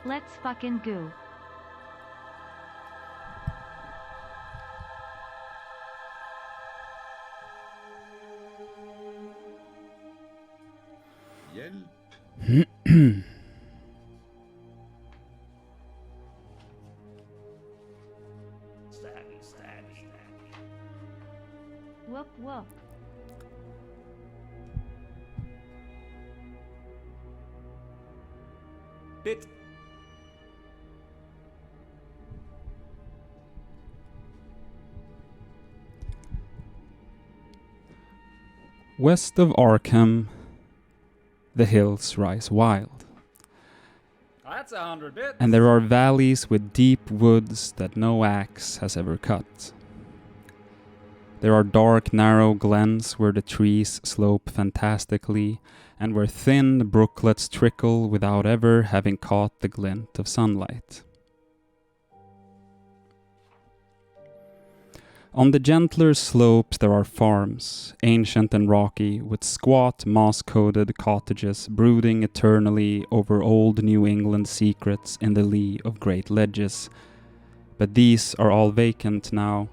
Let's fucking go. Whoop whoop. Bit. West of Arkham, the hills rise wild, That's 100 bits. and there are valleys with deep woods that no axe has ever cut. There are dark, narrow glens where the trees slope fantastically, and where thin brooklets trickle without ever having caught the glint of sunlight. On the gentler slopes there are farms, ancient and rocky, with squat, moss-coated cottages brooding eternally over old New England secrets in the lee of great ledges. But these are all vacant now,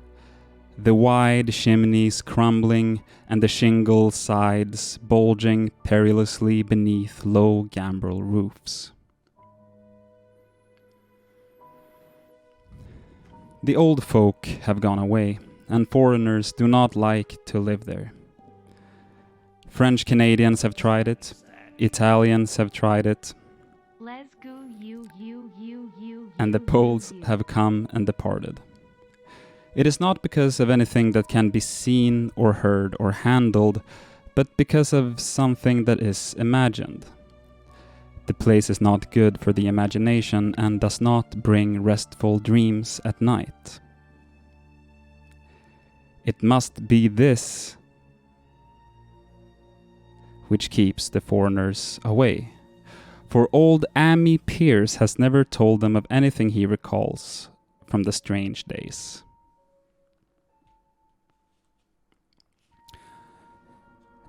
the wide chimneys crumbling and the shingle sides bulging perilously beneath low gambrel roofs. The old folk have gone away, and foreigners do not like to live there. French Canadians have tried it, Italians have tried it, Let's go you. and the Poles have come and departed. It is not because of anything that can be seen or heard or handled, but because of something that is imagined. The place is not good for the imagination and does not bring restful dreams at night. It must be this which keeps the foreigners away. For old Ammi Pierce has never told them of anything he recalls from the strange days.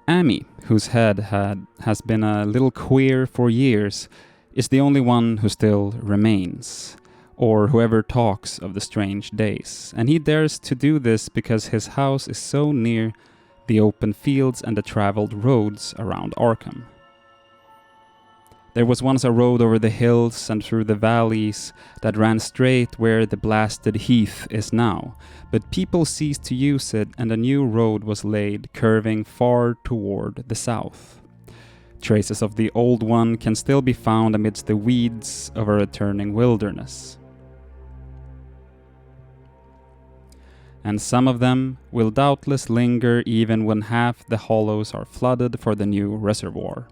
Ammi, whose head has been a little queer for years, is the only one who still remains, or whoever talks of the strange days, and he dares to do this because his house is so near the open fields and the traveled roads around Arkham. There was once a road over the hills and through the valleys that ran straight where the blasted heath is now, but people ceased to use it and a new road was laid, curving far toward the south. Traces of the old one can still be found amidst the weeds of a returning wilderness. And some of them will doubtless linger even when half the hollows are flooded for the new reservoir.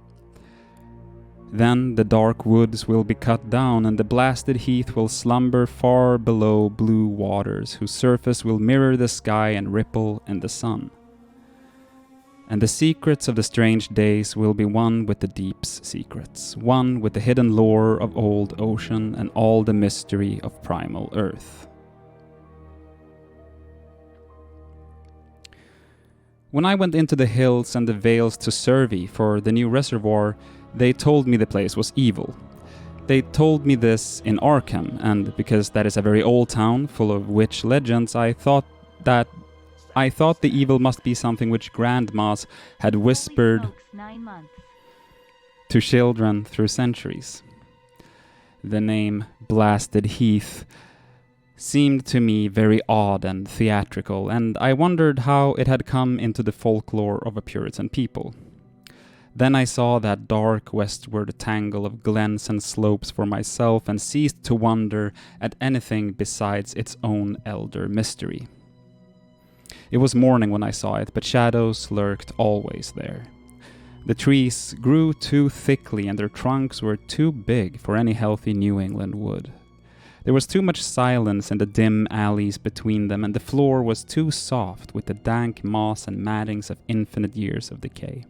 Then the dark woods will be cut down and the blasted heath will slumber far below blue waters whose surface will mirror the sky and ripple in the sun. And the secrets of the strange days will be one with the deep's secrets, one with the hidden lore of old ocean and all the mystery of primal earth. When I went into the hills and the vales to survey for the new reservoir, they told me the place was evil. They told me this in Arkham, and because that is a very old town full of witch legends, I thought the evil must be something which grandmas had whispered to children through centuries. The name Blasted Heath seemed to me very odd and theatrical, and I wondered how it had come into the folklore of a Puritan people. Then I saw that dark westward tangle of glens and slopes for myself and ceased to wonder at anything besides its own elder mystery. It was morning when I saw it, but shadows lurked always there. The trees grew too thickly and their trunks were too big for any healthy New England wood. There was too much silence in the dim alleys between them, and the floor was too soft with the dank moss and mattings of infinite years of decay.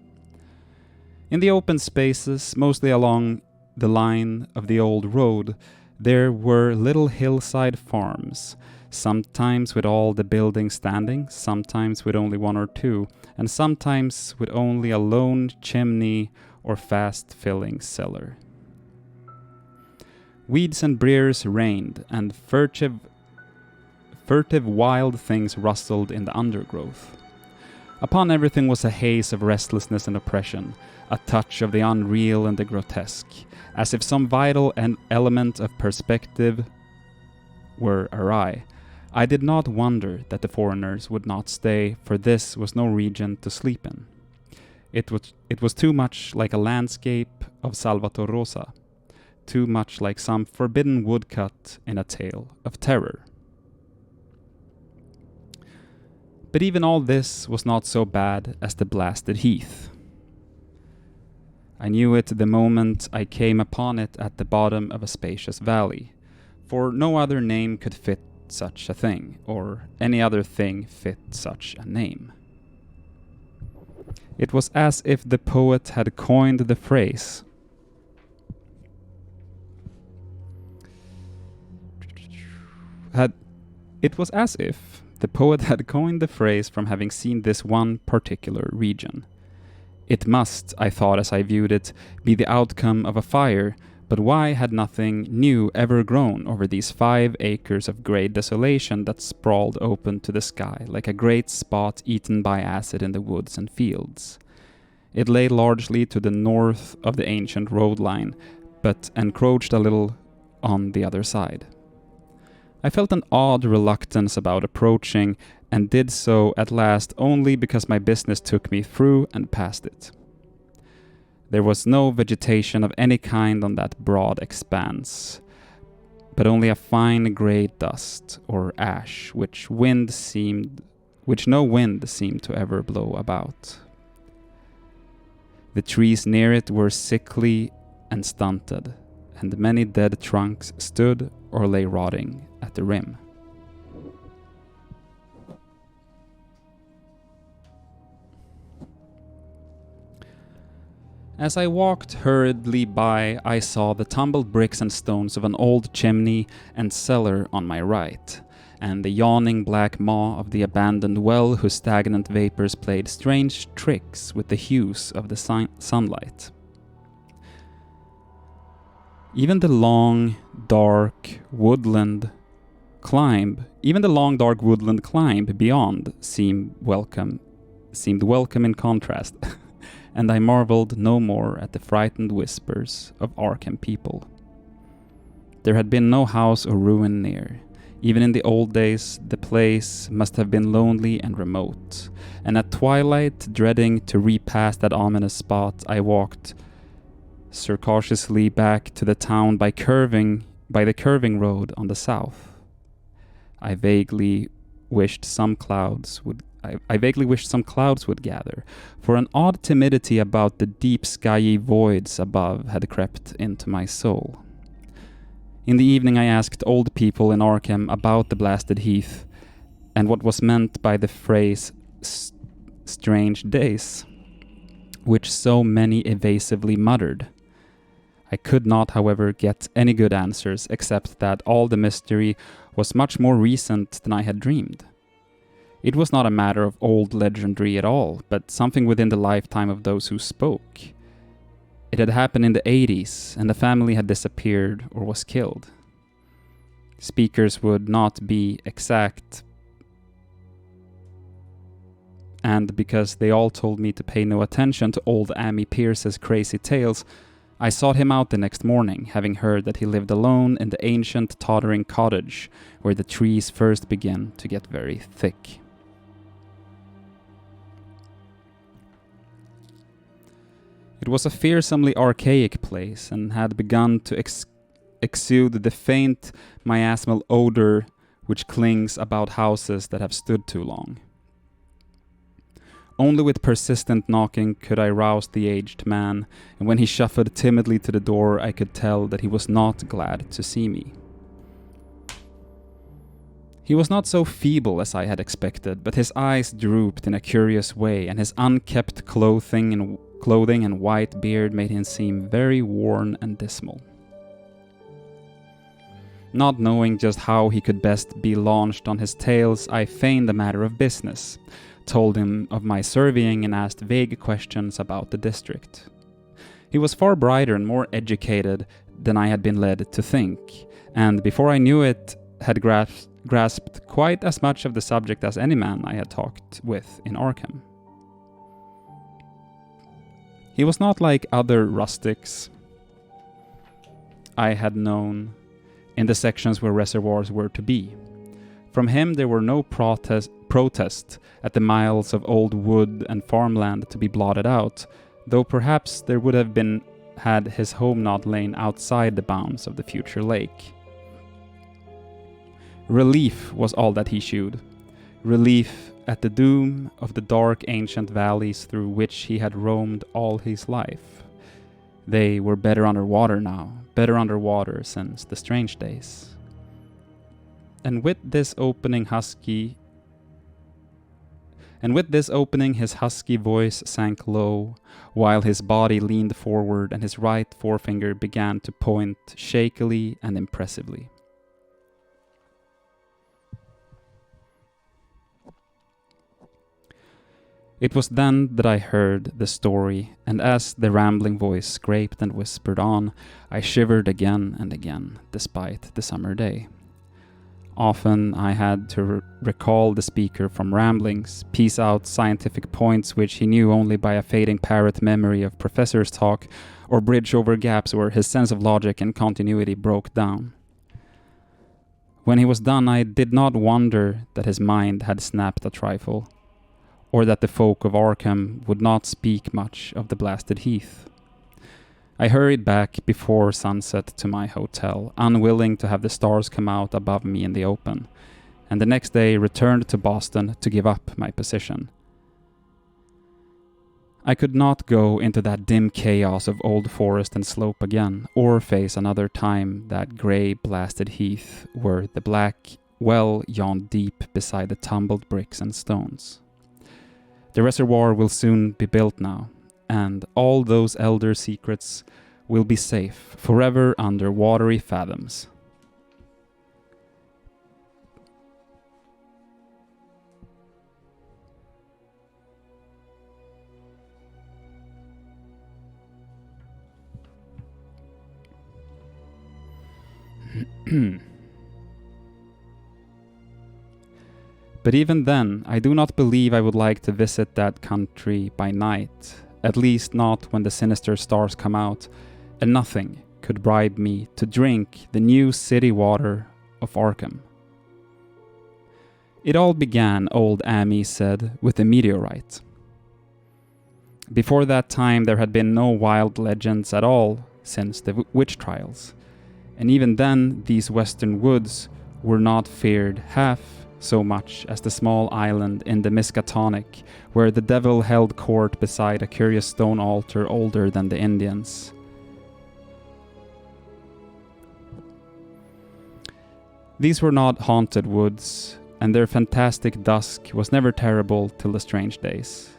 In the open spaces, mostly along the line of the old road, there were little hillside farms, sometimes with all the buildings standing, sometimes with only one or two, and sometimes with only a lone chimney or fast-filling cellar. Weeds and briars reigned, and furtive wild things rustled in the undergrowth. Upon everything was a haze of restlessness and oppression, a touch of the unreal and the grotesque, as if some vital element of perspective were awry. I did not wonder that the foreigners would not stay, for this was no region to sleep in. It was too much like a landscape of Salvator Rosa, too much like some forbidden woodcut in a tale of terror. But even all this was not so bad as the blasted heath. I knew it the moment I came upon it at the bottom of a spacious valley, for no other name could fit such a thing, or any other thing fit such a name. It was as if the poet had coined the phrase. It was as if the poet had coined the phrase from having seen this one particular region. It must, I thought as I viewed it, be the outcome of a fire, but why had nothing new ever grown over these 5 acres of grey desolation that sprawled open to the sky like a great spot eaten by acid in the woods and fields? It lay largely to the north of the ancient road line, but encroached a little on the other side. I felt an odd reluctance about approaching, and did so at last only because my business took me through and past it. There was no vegetation of any kind on that broad expanse, but only a fine grey dust or ash which no wind seemed to ever blow about. The trees near it were sickly and stunted, and many dead trunks stood or lay rotting at the rim. As I walked hurriedly by, I saw the tumbled bricks and stones of an old chimney and cellar on my right, and the yawning black maw of the abandoned well whose stagnant vapors played strange tricks with the hues of the sunlight. Even the long, dark woodland climb beyond seemed welcome in contrast. And I marveled no more at the frightened whispers of Arkham people. There had been no house or ruin near. Even in the old days, the place must have been lonely and remote, and at twilight, dreading to repass that ominous spot, I walked circautiously back to the town by the curving road on the south. I vaguely wished some clouds would gather, for an odd timidity about the deep skyey voids above had crept into my soul. In the evening I asked old people in Arkham about the blasted heath, and what was meant by the phrase strange days, which so many evasively muttered. I could not, however, get any good answers, except that all the mystery was much more recent than I had dreamed. It was not a matter of old legendary at all, but something within the lifetime of those who spoke. It had happened in the 80s, and the family had disappeared or was killed. Speakers would not be exact, and because they all told me to pay no attention to old Amy Pierce's crazy tales, I sought him out the next morning, having heard that he lived alone in the ancient tottering cottage where the trees first began to get very thick. It was a fearsomely archaic place, and had begun to exude the faint miasmal odor which clings about houses that have stood too long. Only with persistent knocking could I rouse the aged man, and when he shuffled timidly to the door, I could tell that he was not glad to see me. He was not so feeble as I had expected, but his eyes drooped in a curious way, and his unkempt clothing and white beard made him seem very worn and dismal. Not knowing just how he could best be launched on his tales, I feigned a matter of business, told him of my surveying, and asked vague questions about the district. He was far brighter and more educated than I had been led to think, and before I knew it, had grasped quite as much of the subject as any man I had talked with in Arkham. He was not like other rustics I had known in the sections where reservoirs were to be. From him there were no protest at the miles of old wood and farmland to be blotted out, though perhaps there would have been had his home not lain outside the bounds of the future lake. Relief was all that he shewed. Relief at the doom of the dark ancient valleys through which he had roamed all his life. They were better underwater now, better underwater since the strange days. And with this opening his husky voice sank low, while his body leaned forward and his right forefinger began to point shakily and impressively. It was then that I heard the story, and as the rambling voice scraped and whispered on, I shivered again and again, despite the summer day. Often I had to recall the speaker from ramblings, piece out scientific points which he knew only by a fading parrot memory of professor's talk, or bridge over gaps where his sense of logic and continuity broke down. When he was done, I did not wonder that his mind had snapped a trifle, or that the folk of Arkham would not speak much of the blasted heath. I hurried back before sunset to my hotel, unwilling to have the stars come out above me in the open, and the next day returned to Boston to give up my position. I could not go into that dim chaos of old forest and slope again, or face another time that grey blasted heath where the black well yawned deep beside the tumbled bricks and stones. The reservoir will soon be built now, and all those elder secrets will be safe forever under watery fathoms. But even then, I do not believe I would like to visit that country by night, at least not when the sinister stars come out, and nothing could bribe me to drink the new city water of Arkham. It all began, old Amy said, with a meteorite. Before that time there had been no wild legends at all since the witch trials, and even then these western woods were not feared half so much as the small island in the Miskatonic, where the devil held court beside a curious stone altar older than the Indians. These were not haunted woods, and their fantastic dusk was never terrible till the strange days.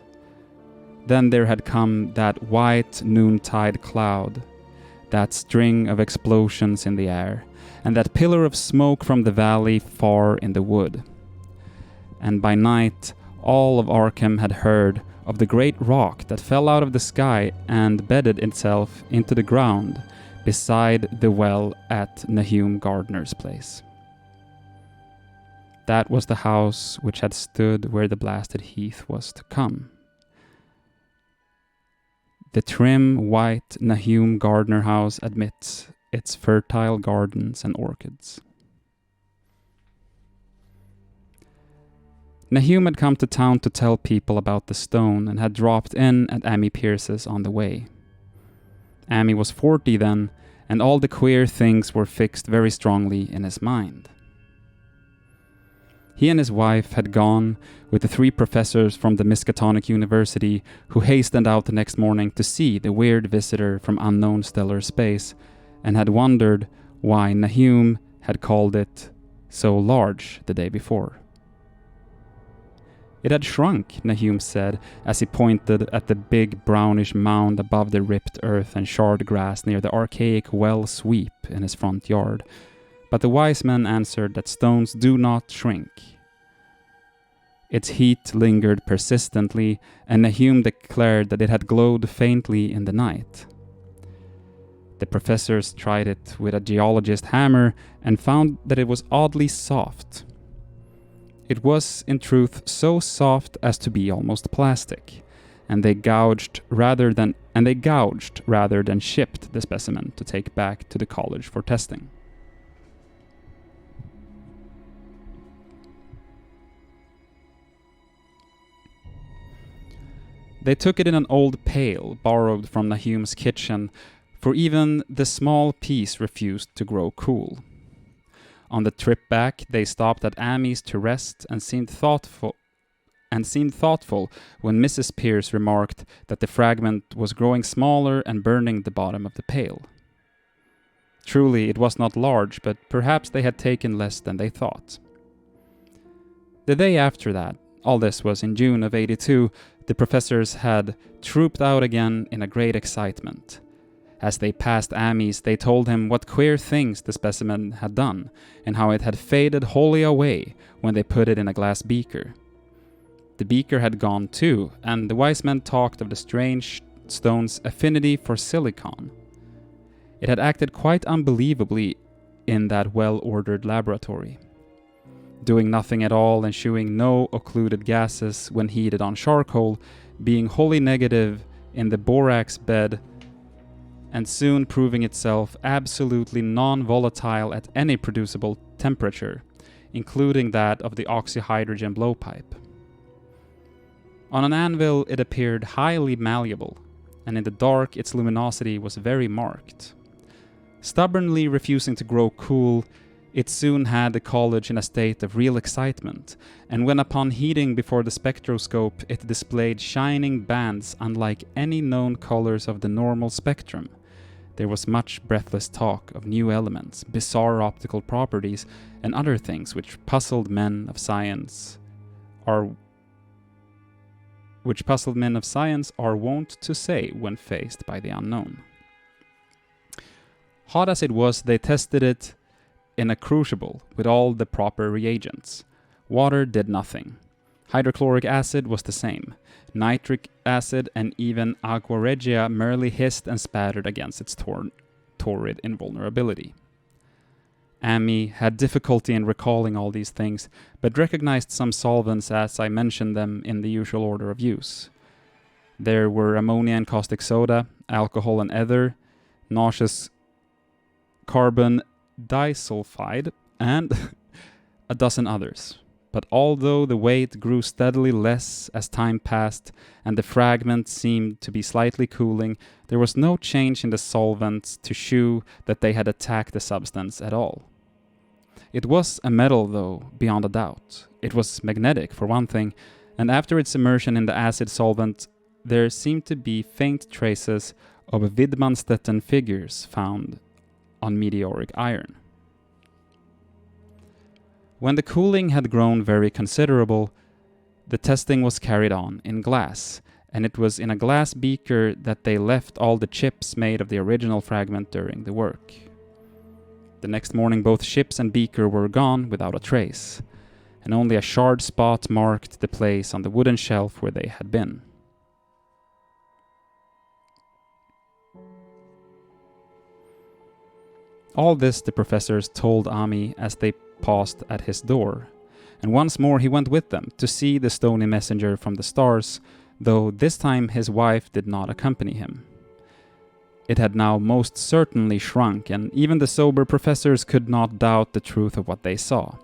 Then there had come that white noontide cloud, that string of explosions in the air, and that pillar of smoke from the valley far in the wood. And by night, all of Arkham had heard of the great rock that fell out of the sky and bedded itself into the ground beside the well at Nahum Gardner's place. That was the house which had stood where the blasted heath was to come. The trim, white Nahum Gardner house admits its fertile gardens and orchids. Nahum had come to town to tell people about the stone and had dropped in at Amy Pierce's on the way. Amy was 40 then, and all the queer things were fixed very strongly in his mind. He and his wife had gone with the 3 professors from the Miskatonic University who hastened out the next morning to see the weird visitor from unknown stellar space, and had wondered why Nahum had called it so large the day before. It had shrunk, Nahum said, as he pointed at the big brownish mound above the ripped earth and charred grass near the archaic well sweep in his front yard. But the wise men answered that stones do not shrink. Its heat lingered persistently, and Nahum declared that it had glowed faintly in the night, The professors tried it with a geologist hammer and found that it was oddly soft. It was, in truth, so soft as to be almost plastic, and they gouged rather than shipped the specimen to take back to the college for testing. They took it in an old pail borrowed from Nahum's kitchen, for even the small piece refused to grow cool. On the trip back, they stopped at Amy's to rest and seemed thoughtful when Mrs. Pierce remarked that the fragment was growing smaller and burning the bottom of the pail. Truly, it was not large, but perhaps they had taken less than they thought. The day after that, all this was in June of '82, the professors had trooped out again in a great excitement. As they passed Amy's, they told him what queer things the specimen had done, and how it had faded wholly away when they put it in a glass beaker. The beaker had gone too, and the wise men talked of the strange stone's affinity for silicon. It had acted quite unbelievably in that well-ordered laboratory, doing nothing at all and shewing no occluded gases when heated on charcoal, being wholly negative in the borax bed, and soon proving itself absolutely non-volatile at any producible temperature, including that of the oxyhydrogen blowpipe. On an anvil it appeared highly malleable, and in the dark its luminosity was very marked. Stubbornly refusing to grow cool, it soon had the college in a state of real excitement, and when upon heating before the spectroscope it displayed shining bands unlike any known colors of the normal spectrum, there was much breathless talk of new elements, bizarre optical properties, and other things which puzzled men of science are wont to say when faced by the unknown. Hot as it was, they tested it in a crucible with all the proper reagents. Water did nothing. Hydrochloric acid was the same. Nitric acid and even aqua regia merely hissed and spattered against its torrid invulnerability. Amy had difficulty in recalling all these things, but recognized some solvents as I mentioned them in the usual order of use. There were ammonia and caustic soda, alcohol and ether, nauseous carbon disulfide, and a dozen others. But although the weight grew steadily less as time passed and the fragment seemed to be slightly cooling, there was no change in the solvents to shew that they had attacked the substance at all. It was a metal, though, beyond a doubt. It was magnetic, for one thing, and after its immersion in the acid solvent, there seemed to be faint traces of Widmanstetten figures found on meteoric iron. When the cooling had grown very considerable, the testing was carried on in glass, and it was in a glass beaker that they left all the chips made of the original fragment during the work. The next morning both chips and beaker were gone without a trace, and only a charred spot marked the place on the wooden shelf where they had been. All this the professors told Ami as they paused at his door, and once more he went with them to see the stony messenger from the stars, though this time his wife did not accompany him. It had now most certainly shrunk, and even the sober professors could not doubt the truth of what they saw.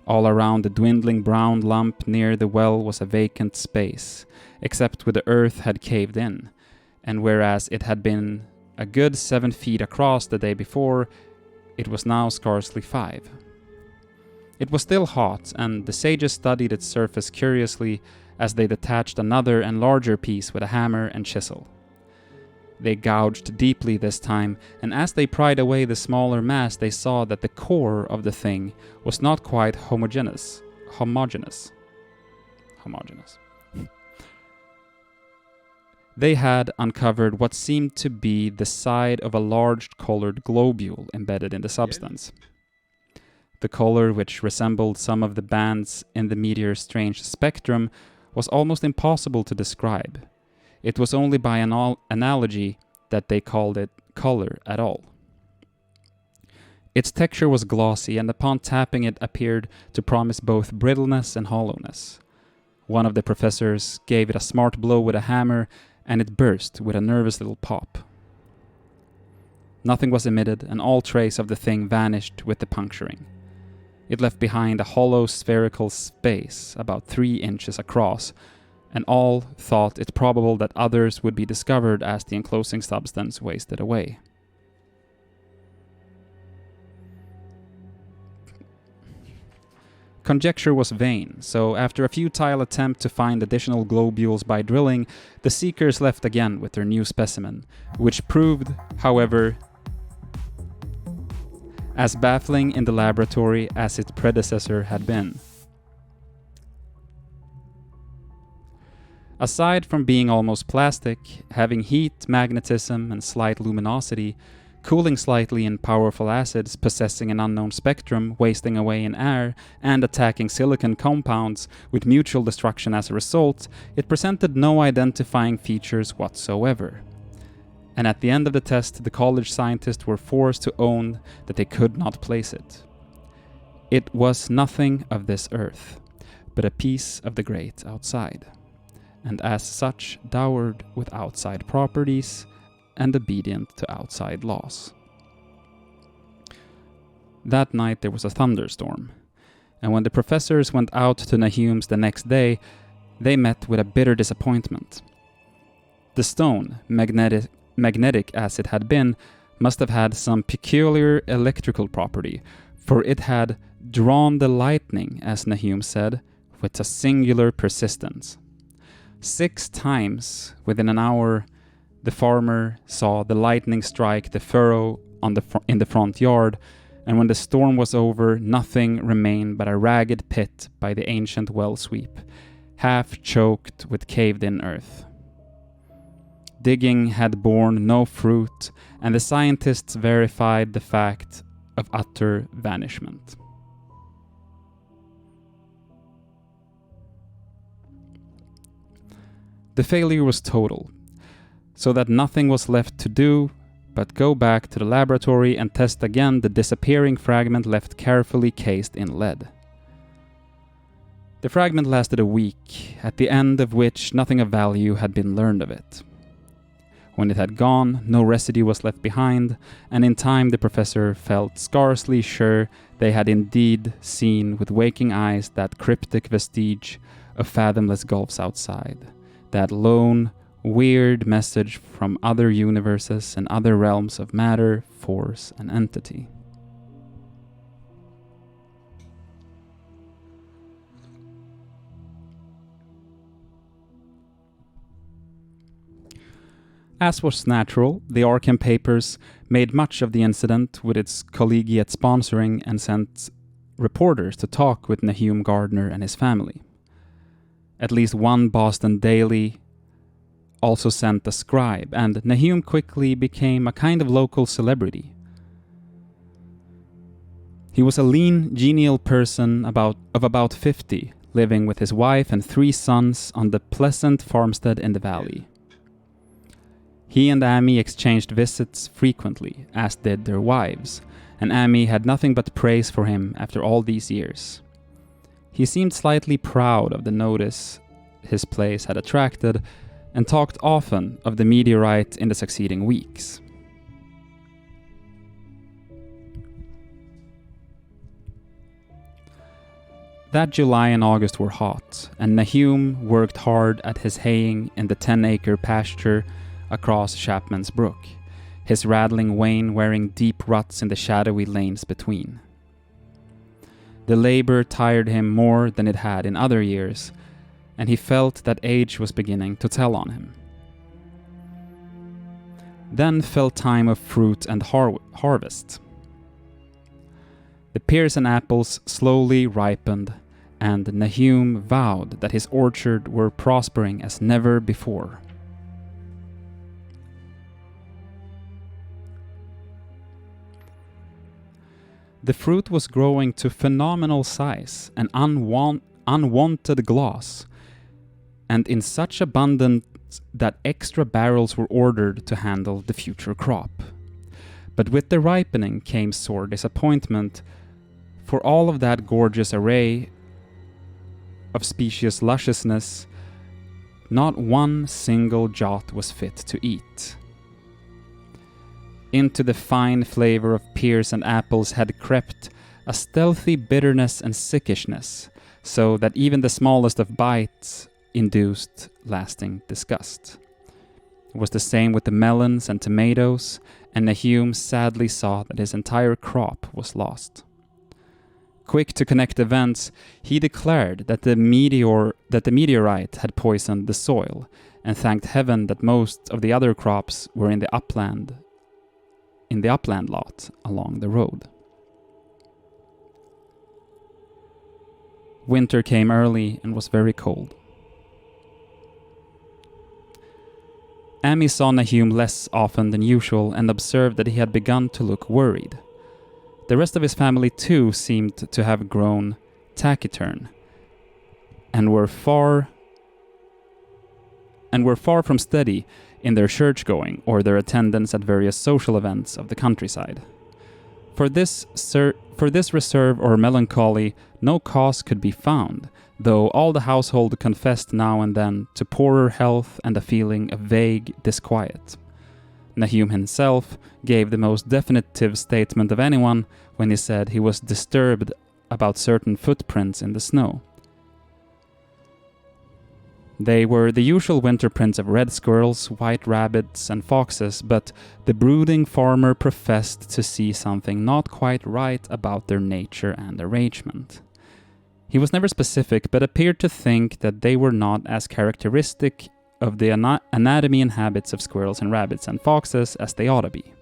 All around the dwindling brown lump near the well was a vacant space, except where the earth had caved in, and whereas it had been a good 7 feet across the day before, it was now scarcely 5. It was still hot, and the sages studied its surface curiously as they detached another and larger piece with a hammer and chisel. They gouged deeply this time, and as they pried away the smaller mass, they saw that the core of the thing was not quite homogeneous. They had uncovered what seemed to be the side of a large colored globule embedded in the substance. The color, which resembled some of the bands in the meteor's strange spectrum, was almost impossible to describe. It was only by an analogy that they could color at all. Its texture was glossy, and upon tapping it appeared to promise both brittleness and hollowness. One of the professors gave it a smart blow with a hammer, and it burst with a nervous little pop. Nothing was emitted, and all trace of the thing vanished with the puncturing. It left behind a hollow spherical space about 3 inches across, and all thought it probable that others would be discovered as the enclosing substance wasted away. Conjecture was vain, so after a futile attempt to find additional globules by drilling, the seekers left again with their new specimen, which proved, however, as baffling in the laboratory as its predecessor had been. Aside from being almost plastic, having heat, magnetism, and slight luminosity, cooling slightly in powerful acids, possessing an unknown spectrum, wasting away in air, and attacking silicon compounds with mutual destruction as a result, it presented no identifying features whatsoever. And at the end of the test, the college scientists were forced to own that they could not place it. It was nothing of this earth, but a piece of the great outside, and as such dowered with outside properties and obedient to outside laws. That night there was a thunderstorm, and when the professors went out to Nahum's the next day, they met with a bitter disappointment. The stone, magnetic as it had been, must have had some peculiar electrical property, for it had drawn the lightning, as Nahum said, with a singular persistence. 6 times within an hour, the farmer saw the lightning strike the furrow in the front yard, and when the storm was over, nothing remained but a ragged pit by the ancient well sweep, half choked with caved-in earth. Digging had borne no fruit, and the scientists verified the fact of utter vanishment. The failure was total, so that nothing was left to do but go back to the laboratory and test again the disappearing fragment left carefully cased in lead. The fragment lasted a week, at the end of which nothing of value had been learned of it. When it had gone, no residue was left behind, and in time the professor felt scarcely sure they had indeed seen with waking eyes that cryptic vestige of fathomless gulfs outside, that lone, weird message from other universes and other realms of matter, force, and entity. As was natural, the Arkham papers made much of the incident with its collegiate sponsoring and sent reporters to talk with Nahum Gardner and his family. At least one Boston daily also sent a scribe, and Nahum quickly became a kind of local celebrity. He was a lean, genial person of about 50, living with his wife and 3 sons on the pleasant farmstead in the valley. He and Amy exchanged visits frequently, as did their wives, and Amy had nothing but praise for him after all these years. He seemed slightly proud of the notice his place had attracted, and talked often of the meteorite in the succeeding weeks. That July and August were hot, and Nahum worked hard at his haying in the 10-acre pasture across Chapman's Brook, his rattling wain wearing deep ruts in the shadowy lanes between. The labor tired him more than it had in other years, and he felt that age was beginning to tell on him. Then fell time of fruit and harvest. The pears and apples slowly ripened, and Nahum vowed that his orchard were prospering as never before. The fruit was growing to phenomenal size and unwanted gloss, and in such abundance that extra barrels were ordered to handle the future crop. But with the ripening came sore disappointment, for all of that gorgeous array of specious lusciousness, not one single jot was fit to eat. Into the fine flavor of pears and apples had crept a stealthy bitterness and sickishness, so that even the smallest of bites induced lasting disgust. It was the same with the melons and tomatoes, and Nahum sadly saw that his entire crop was lost. Quick to connect events, he declared that the meteorite had poisoned the soil, and thanked heaven that most of the other crops were in the upland lot along the road. Winter came early and was very cold. Amy saw Nahum less often than usual and observed that he had begun to look worried. The rest of his family too seemed to have grown taciturn and were far from steady in their church-going or their attendance at various social events of the countryside. For this reserve or melancholy no cause could be found, though all the household confessed now and then to poorer health and a feeling of vague disquiet. Nahum himself gave the most definitive statement of anyone when he said he was disturbed about certain footprints in the snow. They were the usual winter prints of red squirrels, white rabbits, and foxes, but the brooding farmer professed to see something not quite right about their nature and arrangement. He was never specific, but appeared to think that they were not as characteristic of the anatomy and habits of squirrels and rabbits and foxes as they ought to be.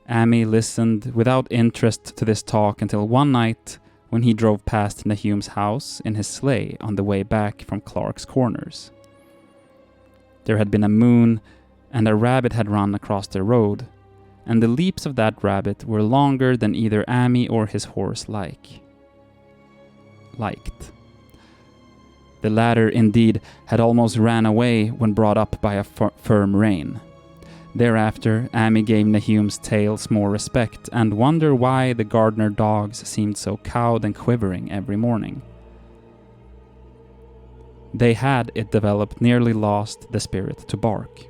Amy listened without interest to this talk until one night when he drove past Nahum's house in his sleigh on the way back from Clark's Corners. There had been a moon, and a rabbit had run across the road, and the leaps of that rabbit were longer than either Amy or his horse liked. The latter, indeed, had almost ran away when brought up by a firm rein. Thereafter, Amy gave Nahum's tales more respect, and wondered why the gardener dogs seemed so cowed and quivering every morning. They had, it developed, nearly lost the spirit to bark.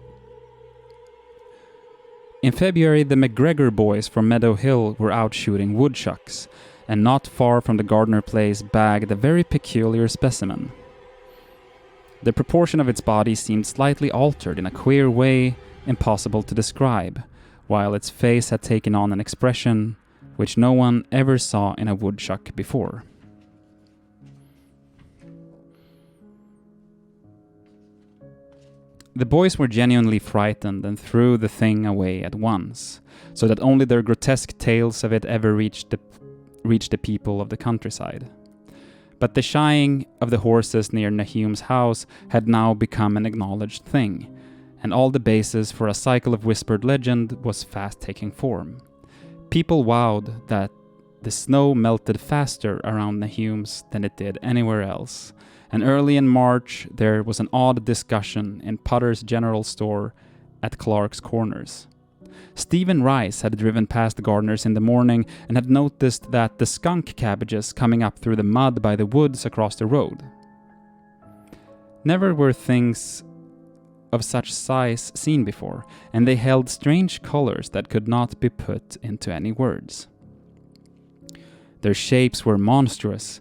In February, the McGregor boys from Meadow Hill were out shooting woodchucks, and not far from the Gardner place bagged a very peculiar specimen. The proportion of its body seemed slightly altered in a queer way impossible to describe, while its face had taken on an expression which no one ever saw in a woodchuck before. The boys were genuinely frightened and threw the thing away at once, so that only their grotesque tales of it ever reached the people of the countryside. But the shying of the horses near Nahum's house had now become an acknowledged thing, and all the basis for a cycle of whispered legend was fast taking form. People vowed that the snow melted faster around Nahum's than it did anywhere else, and early in March there was an odd discussion in Putter's General Store at Clark's Corners. Stephen Rice had driven past the gardeners in the morning and had noticed that the skunk cabbages coming up through the mud by the woods across the road. Never were things of such size seen before, and they held strange colors that could not be put into any words. Their shapes were monstrous,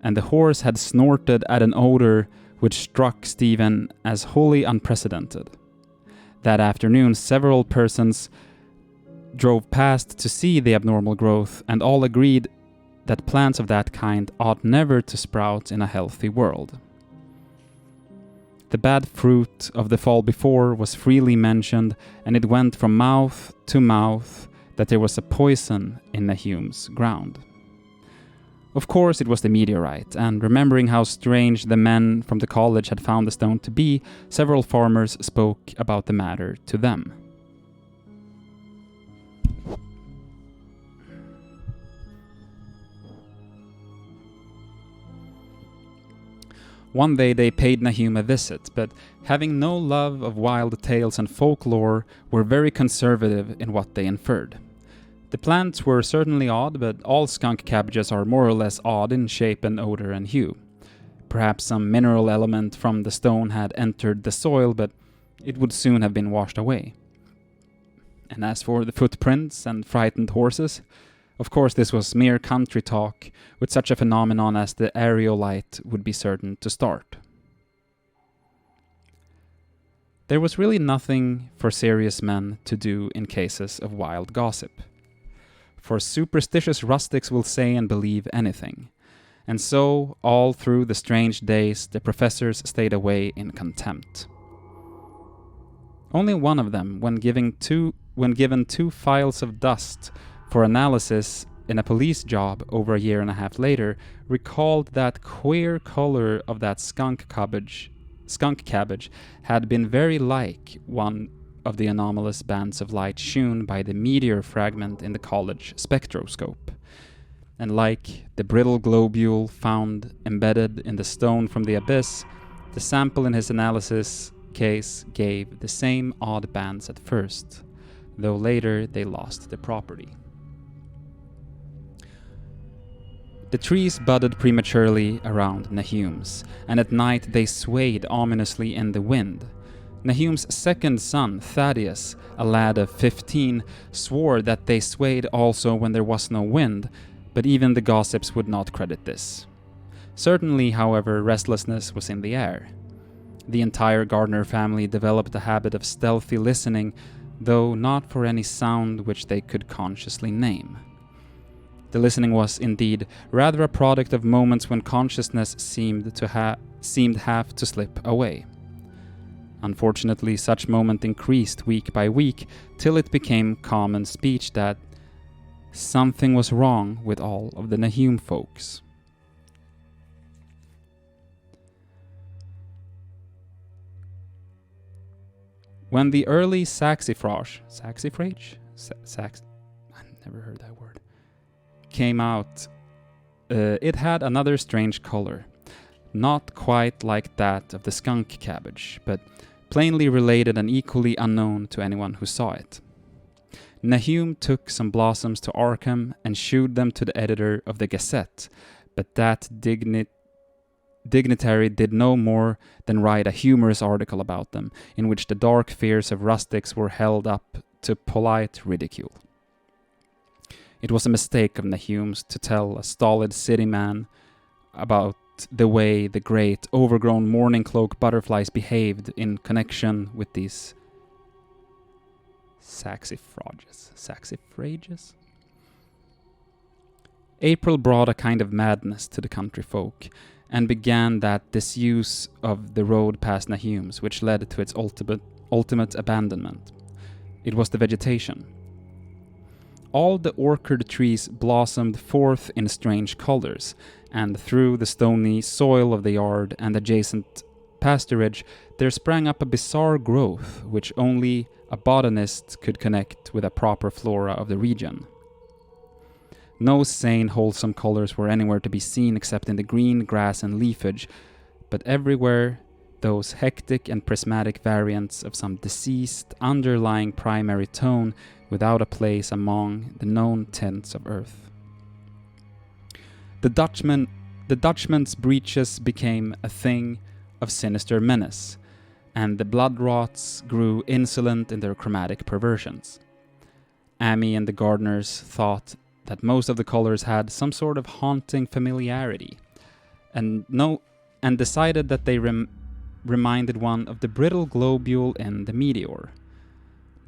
and the horse had snorted at an odor which struck Stephen as wholly unprecedented. That afternoon, several persons drove past to see the abnormal growth, and all agreed that plants of that kind ought never to sprout in a healthy world. The bad fruit of the fall before was freely mentioned, and it went from mouth to mouth that there was a poison in Nahum's ground. Of course it was the meteorite, and remembering how strange the men from the college had found the stone to be, several farmers spoke about the matter to them. One day they paid Nahum a visit, but having no love of wild tales and folklore, were very conservative in what they inferred. The plants were certainly odd, but all skunk cabbages are more or less odd in shape and odor and hue. Perhaps some mineral element from the stone had entered the soil, but it would soon have been washed away. And as for the footprints and frightened horses, of course this was mere country talk, with such a phenomenon as the aerolite would be certain to start. There was really nothing for serious men to do in cases of wild gossip. For superstitious rustics will say and believe anything. And so, all through the strange days, the professors stayed away in contempt. Only one of them, when given two files of dust for analysis in a police job over a year and a half later, recalled that queer color of that skunk cabbage had been very like one of the anomalous bands of light shewn by the meteor fragment in the college spectroscope. And like the brittle globule found embedded in the stone from the abyss, the sample in his analysis case gave the same odd bands at first, though later they lost the property. The trees budded prematurely around Nahum's, and at night they swayed ominously in the wind. Nahum's second son, Thaddeus, a lad of 15, swore that they swayed also when there was no wind, but even the gossips would not credit this. Certainly, however, restlessness was in the air. The entire Gardner family developed a habit of stealthy listening, though not for any sound which they could consciously name. The listening was, indeed, rather a product of moments when consciousness seemed half to slip away. Unfortunately, such moment increased week by week, till it became common speech that something was wrong with all of the Nahum folks. When the early saxifrage, I never heard that word, came out, it had another strange color, not quite like that of the skunk cabbage, but plainly related and equally unknown to anyone who saw it. Nahum took some blossoms to Arkham and shewed them to the editor of the Gazette, but that dignitary did no more than write a humorous article about them, in which the dark fears of rustics were held up to polite ridicule. It was a mistake of Nahum's to tell a stolid city man about the way the great overgrown morning cloak butterflies behaved in connection with these saxifrages? April brought a kind of madness to the country folk, and began that disuse of the road past Nahum's, which led to its ultimate abandonment. It was the vegetation. All the orchard trees blossomed forth in strange colors, and through the stony soil of the yard and adjacent pasturage there sprang up a bizarre growth which only a botanist could connect with a proper flora of the region. No sane, wholesome colors were anywhere to be seen except in the green grass and leafage, but everywhere those hectic and prismatic variants of some deceased, underlying primary tone without a place among the known tints of earth. The Dutchman's breeches became a thing of sinister menace, and the blood-rots grew insolent in their chromatic perversions. Amy and the gardeners thought that most of the colors had some sort of haunting familiarity, and decided that they reminded one of the brittle globule in the meteor.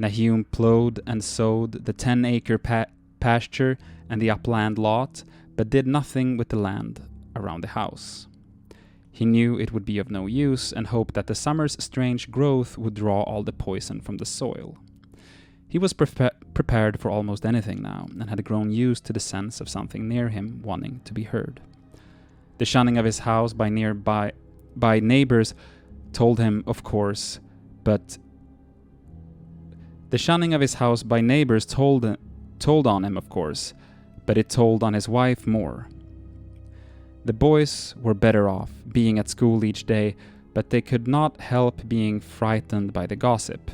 Nahum plowed and sowed the 10-acre pasture and the upland lot, but did nothing with the land around the house. He knew it would be of no use, and hoped that the summer's strange growth would draw all the poison from the soil. He was prepared for almost anything now, and had grown used to the sense of something near him wanting to be heard. The shunning of his house by neighbors told him, of course, but it told on him, of course, but it told on his wife more. The boys were better off being at school each day, but they could not help being frightened by the gossip.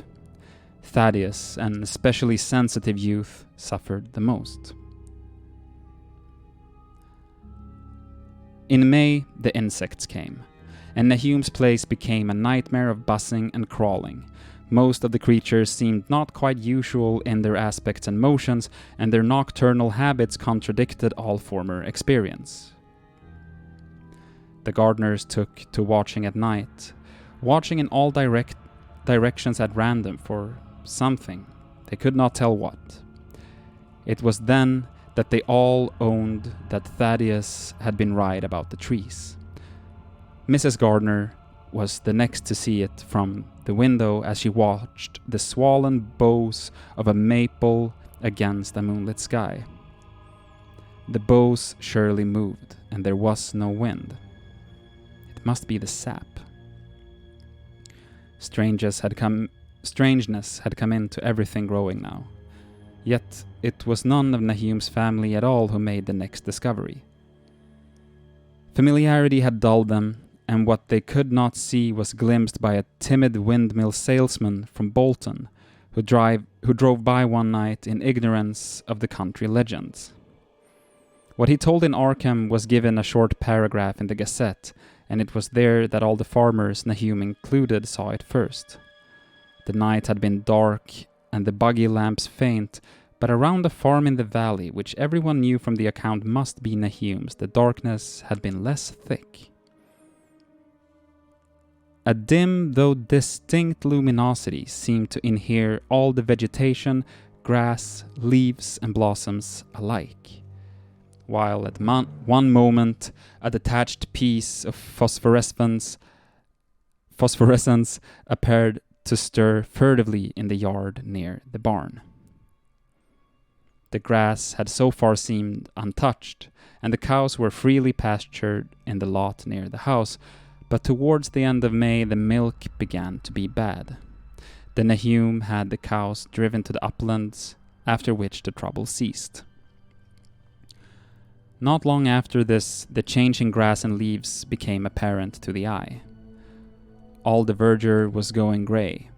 Thaddeus, an especially sensitive youth, suffered the most. In May, the insects came, and Nahum's place became a nightmare of buzzing and crawling. Most of the creatures seemed not quite usual in their aspects and motions, and their nocturnal habits contradicted all former experience. The gardeners took to watching at night, watching in all directions at random for something. They could not tell what. It was then that they all owned that Thaddeus had been right about the trees. Mrs. Gardner was the next to see it from the window as she watched the swollen boughs of a maple against a moonlit sky. The boughs surely moved, and there was no wind. It must be the sap. Strangeness had come into everything growing now. Yet it was none of Nahum's family at all who made the next discovery. Familiarity had dulled them, and what they could not see was glimpsed by a timid windmill salesman from Bolton, who drove by one night in ignorance of the country legends. What he told in Arkham was given a short paragraph in the Gazette, and it was there that all the farmers, Nahum included, saw it first. The night had been dark and the buggy lamps faint, but around the farm in the valley, which everyone knew from the account must be Nahum's, the darkness had been less thick. A dim though distinct luminosity seemed to inhere all the vegetation, grass, leaves, and blossoms alike, while at one moment a detached piece of phosphorescence appeared to stir furtively in the yard near the barn. The grass had so far seemed untouched, and the cows were freely pastured in the lot near the house, but towards the end of May the milk began to be bad. The Nahum had the cows driven to the uplands, after which the trouble ceased. Not long after this, the change in grass and leaves became apparent to the eye. All the verdure was going grey,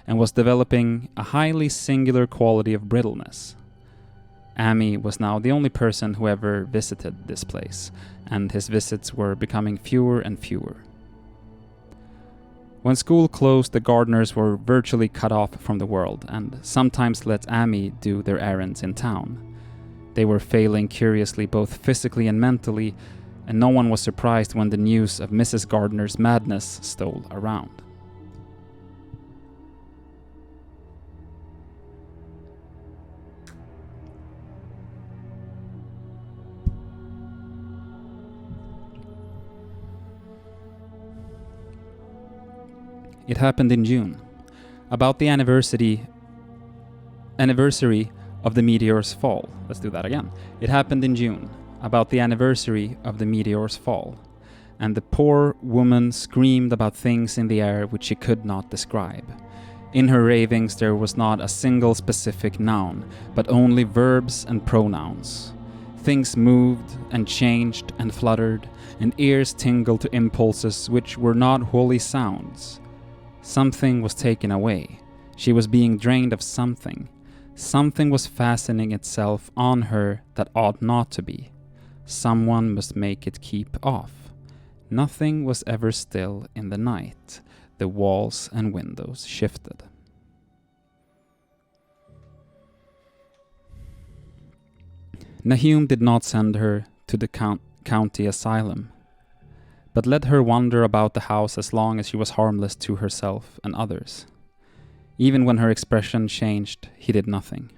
and was developing a highly singular quality of brittleness. Amy was now the only person who ever visited this place, and his visits were becoming fewer and fewer. When school closed, the gardeners were virtually cut off from the world, and sometimes let Amy do their errands in town. They were failing curiously both physically and mentally, and no one was surprised when the news of Mrs. Gardner's madness stole around. It happened in June, about the anniversary of the meteor's fall. Let's do that again. It happened in June, about the anniversary of the meteor's fall, and the poor woman screamed about things in the air which she could not describe. In her ravings there was not a single specific noun, but only verbs and pronouns. Things moved and changed and fluttered, and ears tingled to impulses which were not wholly sounds. Something was taken away. She was being drained of something. Something was fastening itself on her that ought not to be. Someone must make it keep off. Nothing was ever still in the night. The walls and windows shifted. Nahum did not send her to the county asylum, but let her wander about the house as long as she was harmless to herself and others. Even when her expression changed, he did nothing.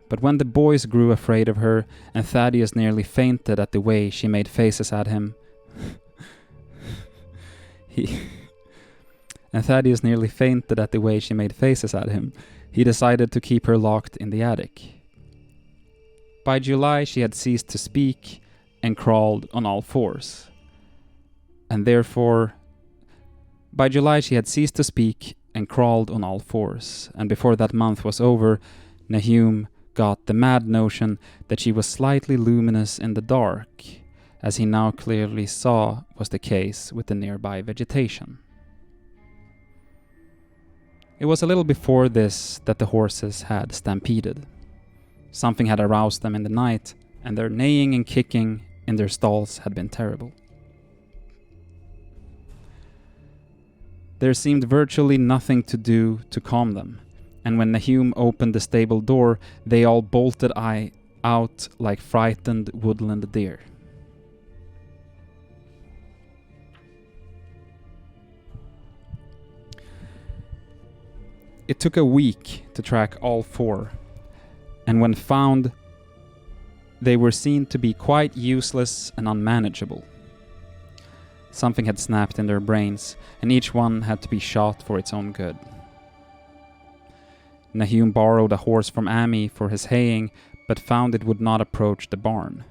But when the boys grew afraid of her, and Thaddeus nearly fainted at the way she made faces at him, he decided to keep her locked in the attic. By July, she had ceased to speak and crawled on all fours. And before that month was over, Nahum got the mad notion that she was slightly luminous in the dark, as he now clearly saw was the case with the nearby vegetation. It was a little before this that the horses had stampeded. Something had aroused them in the night, and their neighing and kicking in their stalls had been terrible. There seemed virtually nothing to do to calm them, and when Nahum opened the stable door, they all bolted out like frightened woodland deer. It took a week to track all four, and when found, they were seen to be quite useless and unmanageable. Something had snapped in their brains, and each one had to be shot for its own good. Nahum borrowed a horse from Amy for his haying, but found it would not approach the barn.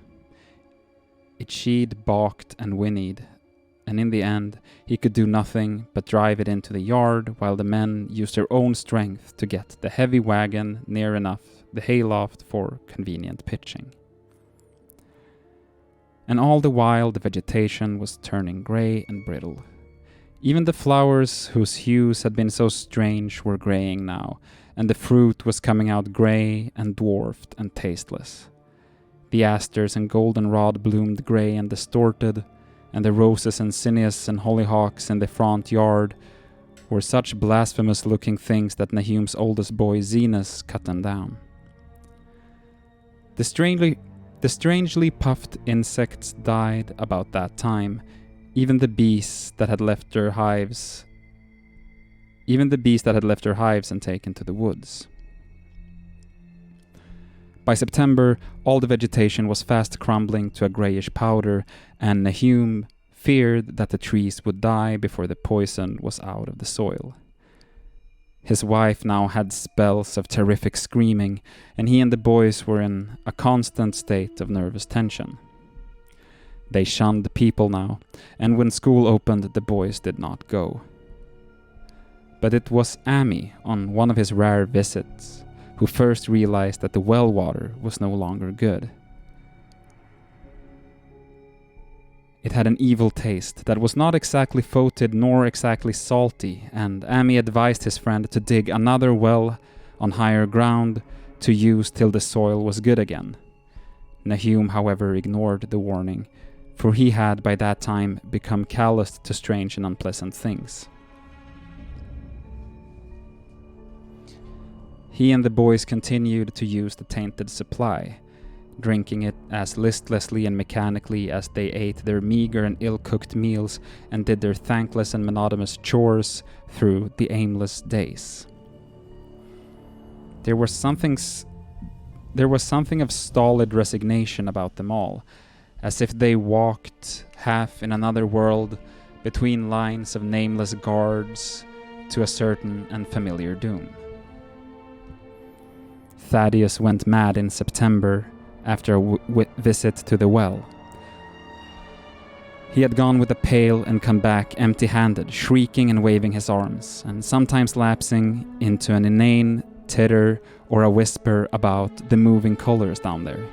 It sheed, balked, and whinnied, and in the end he could do nothing but drive it into the yard while the men used their own strength to get the heavy wagon near enough the hayloft for convenient pitching. And all the while the vegetation was turning grey and brittle. Even the flowers whose hues had been so strange were greying now, and the fruit was coming out grey and dwarfed and tasteless. The asters and goldenrod bloomed grey and distorted, and the roses and zinnias and hollyhocks in the front yard were such blasphemous-looking things that Nahum's oldest boy Zenas cut them down. The strangely puffed insects died about that time, even the bees that had left their hives and taken to the woods. By September, all the vegetation was fast crumbling to a greyish powder, and Nahum feared that the trees would die before the poison was out of the soil. His wife now had spells of terrific screaming, and he and the boys were in a constant state of nervous tension. They shunned people now, and when school opened, the boys did not go. But it was Amy, on one of his rare visits, who first realized that the well water was no longer good. It had an evil taste that was not exactly fotid nor exactly salty, and Amy advised his friend to dig another well on higher ground to use till the soil was good again. Nahum, however, ignored the warning, for he had by that time become calloused to strange and unpleasant things. He and the boys continued to use the tainted supply, drinking it as listlessly and mechanically as they ate their meager and ill-cooked meals and did their thankless and monotonous chores through the aimless days. There was something of stolid resignation about them all, as if they walked half in another world between lines of nameless guards to a certain and familiar doom. Thaddeus went mad in September after a visit to the well. He had gone with a pail and come back empty-handed, shrieking and waving his arms, and sometimes lapsing into an inane titter or a whisper about the moving colors down there.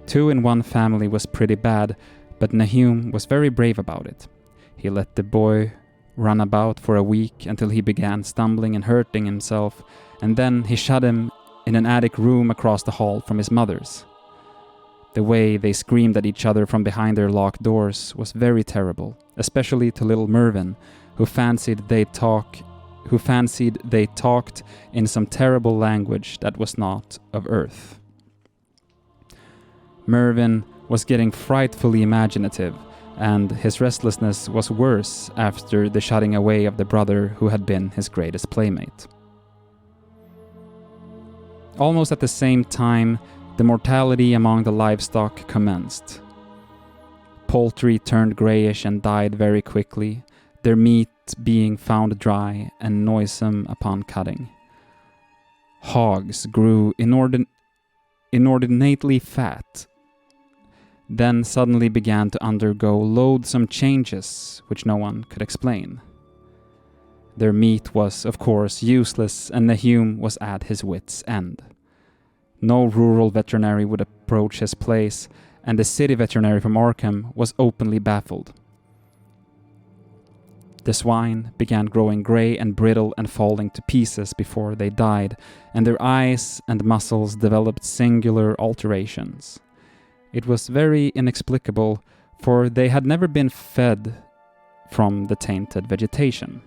2 in one family was pretty bad, but Nahum was very brave about it. He let the boy run about for a week until he began stumbling and hurting himself, and then he shut him in an attic room across the hall from his mother's. The way they screamed at each other from behind their locked doors was very terrible, especially to little Mervyn, who fancied they talked in some terrible language that was not of earth. Mervyn was getting frightfully imaginative, and his restlessness was worse after the shutting away of the brother who had been his greatest playmate. Almost at the same time, the mortality among the livestock commenced. Poultry turned greyish and died very quickly, their meat being found dry and noisome upon cutting. Hogs grew inordinately fat, then suddenly began to undergo loathsome changes which no one could explain. Their meat was, of course, useless, and Nahum was at his wits' end. No rural veterinary would approach his place, and the city veterinary from Arkham was openly baffled. The swine began growing grey and brittle and falling to pieces before they died, and their eyes and muscles developed singular alterations. It was very inexplicable, for they had never been fed from the tainted vegetation.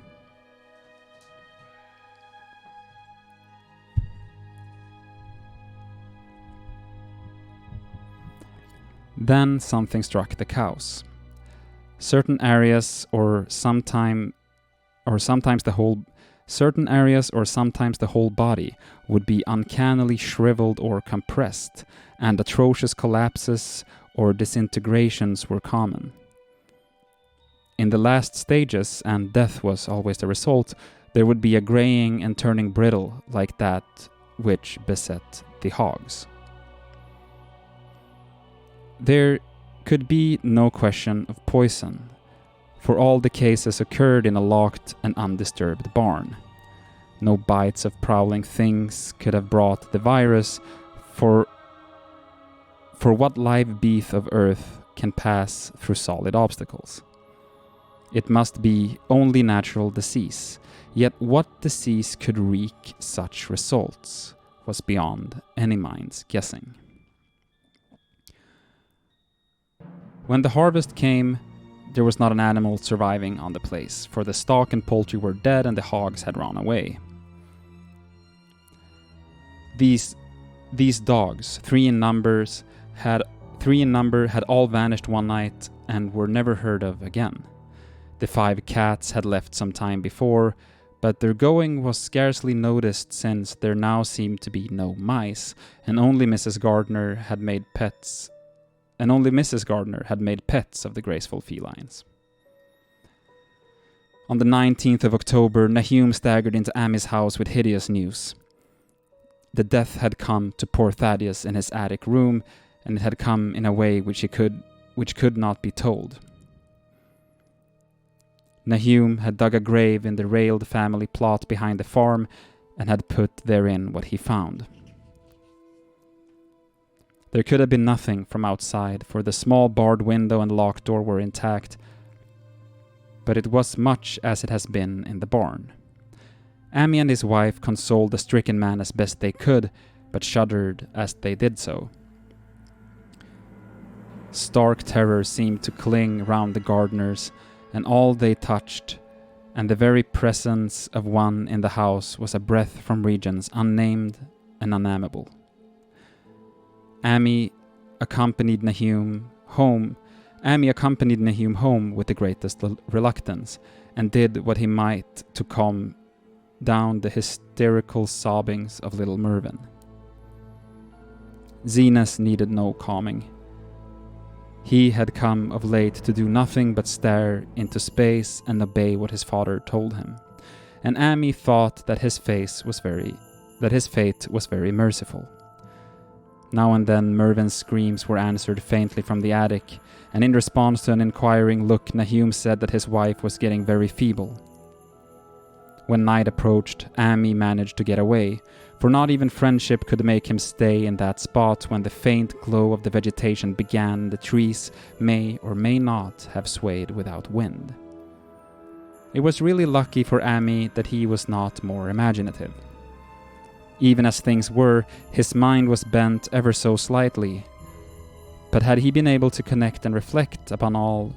Then something struck the cows. Certain areas or sometimes the whole body would be uncannily shriveled or compressed, and atrocious collapses or disintegrations were common. In the last stages, and death was always the result, there would be a graying and turning brittle like that which beset the hogs. There could be no question of poison, for all the cases occurred in a locked and undisturbed barn. No bites of prowling things could have brought the virus, for what live beast of earth can pass through solid obstacles? It must be only natural disease, yet what disease could wreak such results was beyond any mind's guessing. When the harvest came, there was not an animal surviving on the place, for the stock and poultry were dead and the hogs had run away. These dogs, three in number, had all vanished one night and were never heard of again. The 5 cats had left some time before, but their going was scarcely noticed since there now seemed to be no mice, and only Mrs. Gardner had made pets of the graceful felines. On the 19th of October, Nahum staggered into Amy's house with hideous news. The death had come to poor Thaddeus in his attic room, and it had come in a way which could not be told. Nahum had dug a grave in the railed family plot behind the farm, and had put therein what he found. There could have been nothing from outside, for the small barred window and locked door were intact, but it was much as it has been in the barn. Amy and his wife consoled the stricken man as best they could, but shuddered as they did so. Stark terror seemed to cling round the gardeners, and all they touched, and the very presence of one in the house was a breath from regions unnamed and unnamable. Amy accompanied Nahum home with the greatest reluctance, and did what he might to calm down the hysterical sobbings of little Mervyn. Zenas needed no calming. He had come of late to do nothing but stare into space and obey what his father told him, and Amy thought that his fate was very merciful. Now and then Mervyn's screams were answered faintly from the attic, and in response to an inquiring look, Nahum said that his wife was getting very feeble. When night approached, Amy managed to get away, for not even friendship could make him stay in that spot when the faint glow of the vegetation began. The trees may or may not have swayed without wind. It was really lucky for Amy that he was not more imaginative. Even as things were, his mind was bent ever so slightly, but had he been able to connect and reflect upon all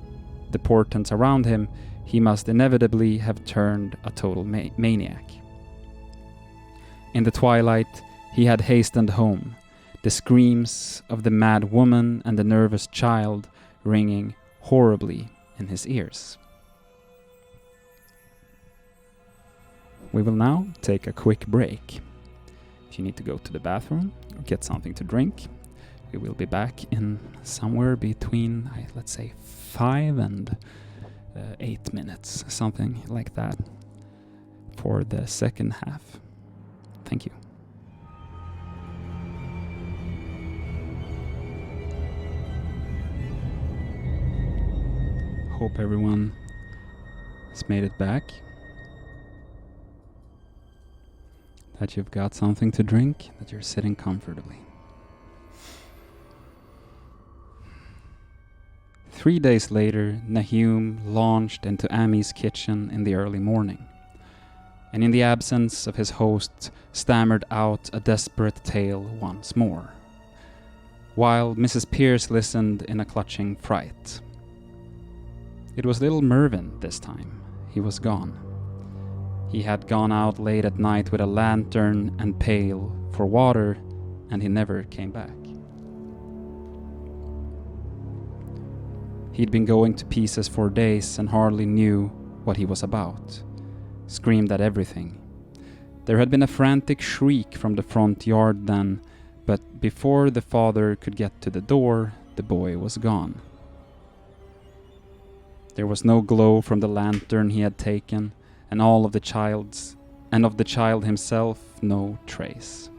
the portents around him, he must inevitably have turned a total maniac. In the twilight, he had hastened home, the screams of the mad woman and the nervous child ringing horribly in his ears. We will now take a quick break. If you need to go to the bathroom or get something to drink, we will be back in somewhere between, let's say, 5 and 8 minutes, something like that, for the second half. Thank you. Hope everyone has made it back. That you've got something to drink, that you're sitting comfortably. 3 days later, Nahum launched into Amy's kitchen in the early morning, and in the absence of his host, stammered out a desperate tale once more, while Mrs. Pierce listened in a clutching fright. It was little Mervyn this time. He was gone. He had gone out late at night with a lantern and pail for water, and he never came back. He'd been going to pieces for days and hardly knew what he was about. Screamed at everything. There had been a frantic shriek from the front yard then, but before the father could get to the door, the boy was gone. There was no glow from the lantern he had taken, and of the child himself no trace.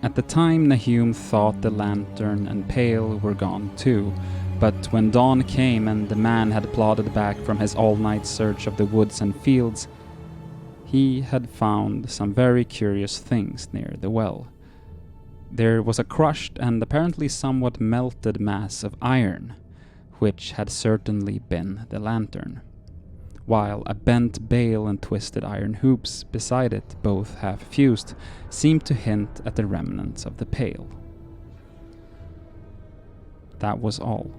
At the time, Nahum thought the lantern and pail were gone too, but when dawn came and the man had plodded back from his all-night search of the woods and fields, he had found some very curious things near the well. There was a crushed and apparently somewhat melted mass of iron, which had certainly been the lantern, while a bent bale and twisted iron hoops beside it, both half fused, seemed to hint at the remnants of the pail. That was all.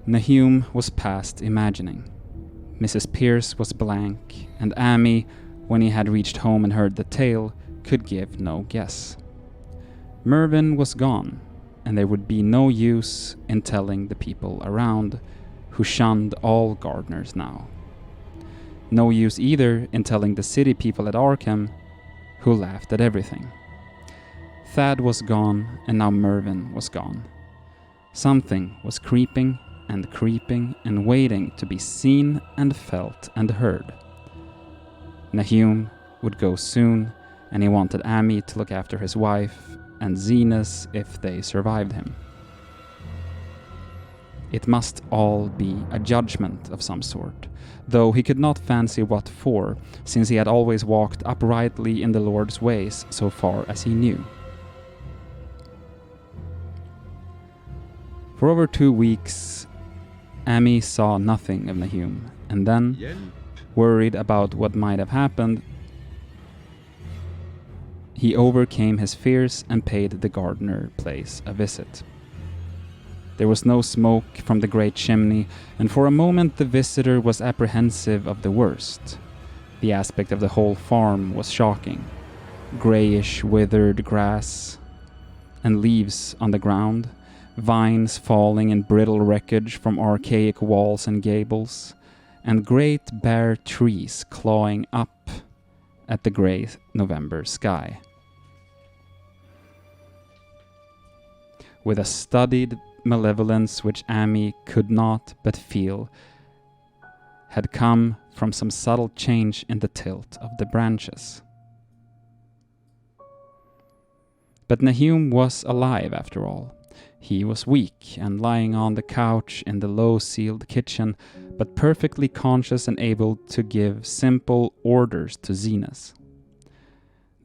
Nahum was past imagining. Mrs. Pierce was blank, and Amy, when he had reached home and heard the tale, could give no guess. Mervyn was gone, and there would be no use in telling the people around, who shunned all gardeners now. No use either in telling the city people at Arkham, who laughed at everything. Thad was gone, and now Mervyn was gone. Something was creeping and waiting to be seen and felt and heard. Nahum would go soon, and he wanted Amy to look after his wife and Zenas if they survived him. It must all be a judgment of some sort, though he could not fancy what for, since he had always walked uprightly in the Lord's ways so far as he knew. For over 2 weeks, Amy saw nothing of Nahum, and then, worried about what might have happened, he overcame his fears and paid the gardener place a visit. There was no smoke from the great chimney, and for a moment the visitor was apprehensive of the worst. The aspect of the whole farm was shocking. Greyish, withered grass and leaves on the ground, vines falling in brittle wreckage from archaic walls and gables, and great bare trees clawing up at the grey November sky. With a studied malevolence which Amy could not but feel had come from some subtle change in the tilt of the branches. But Nahum was alive after all. He was weak and lying on the couch in the low-ceiled kitchen, but perfectly conscious and able to give simple orders to Zenas.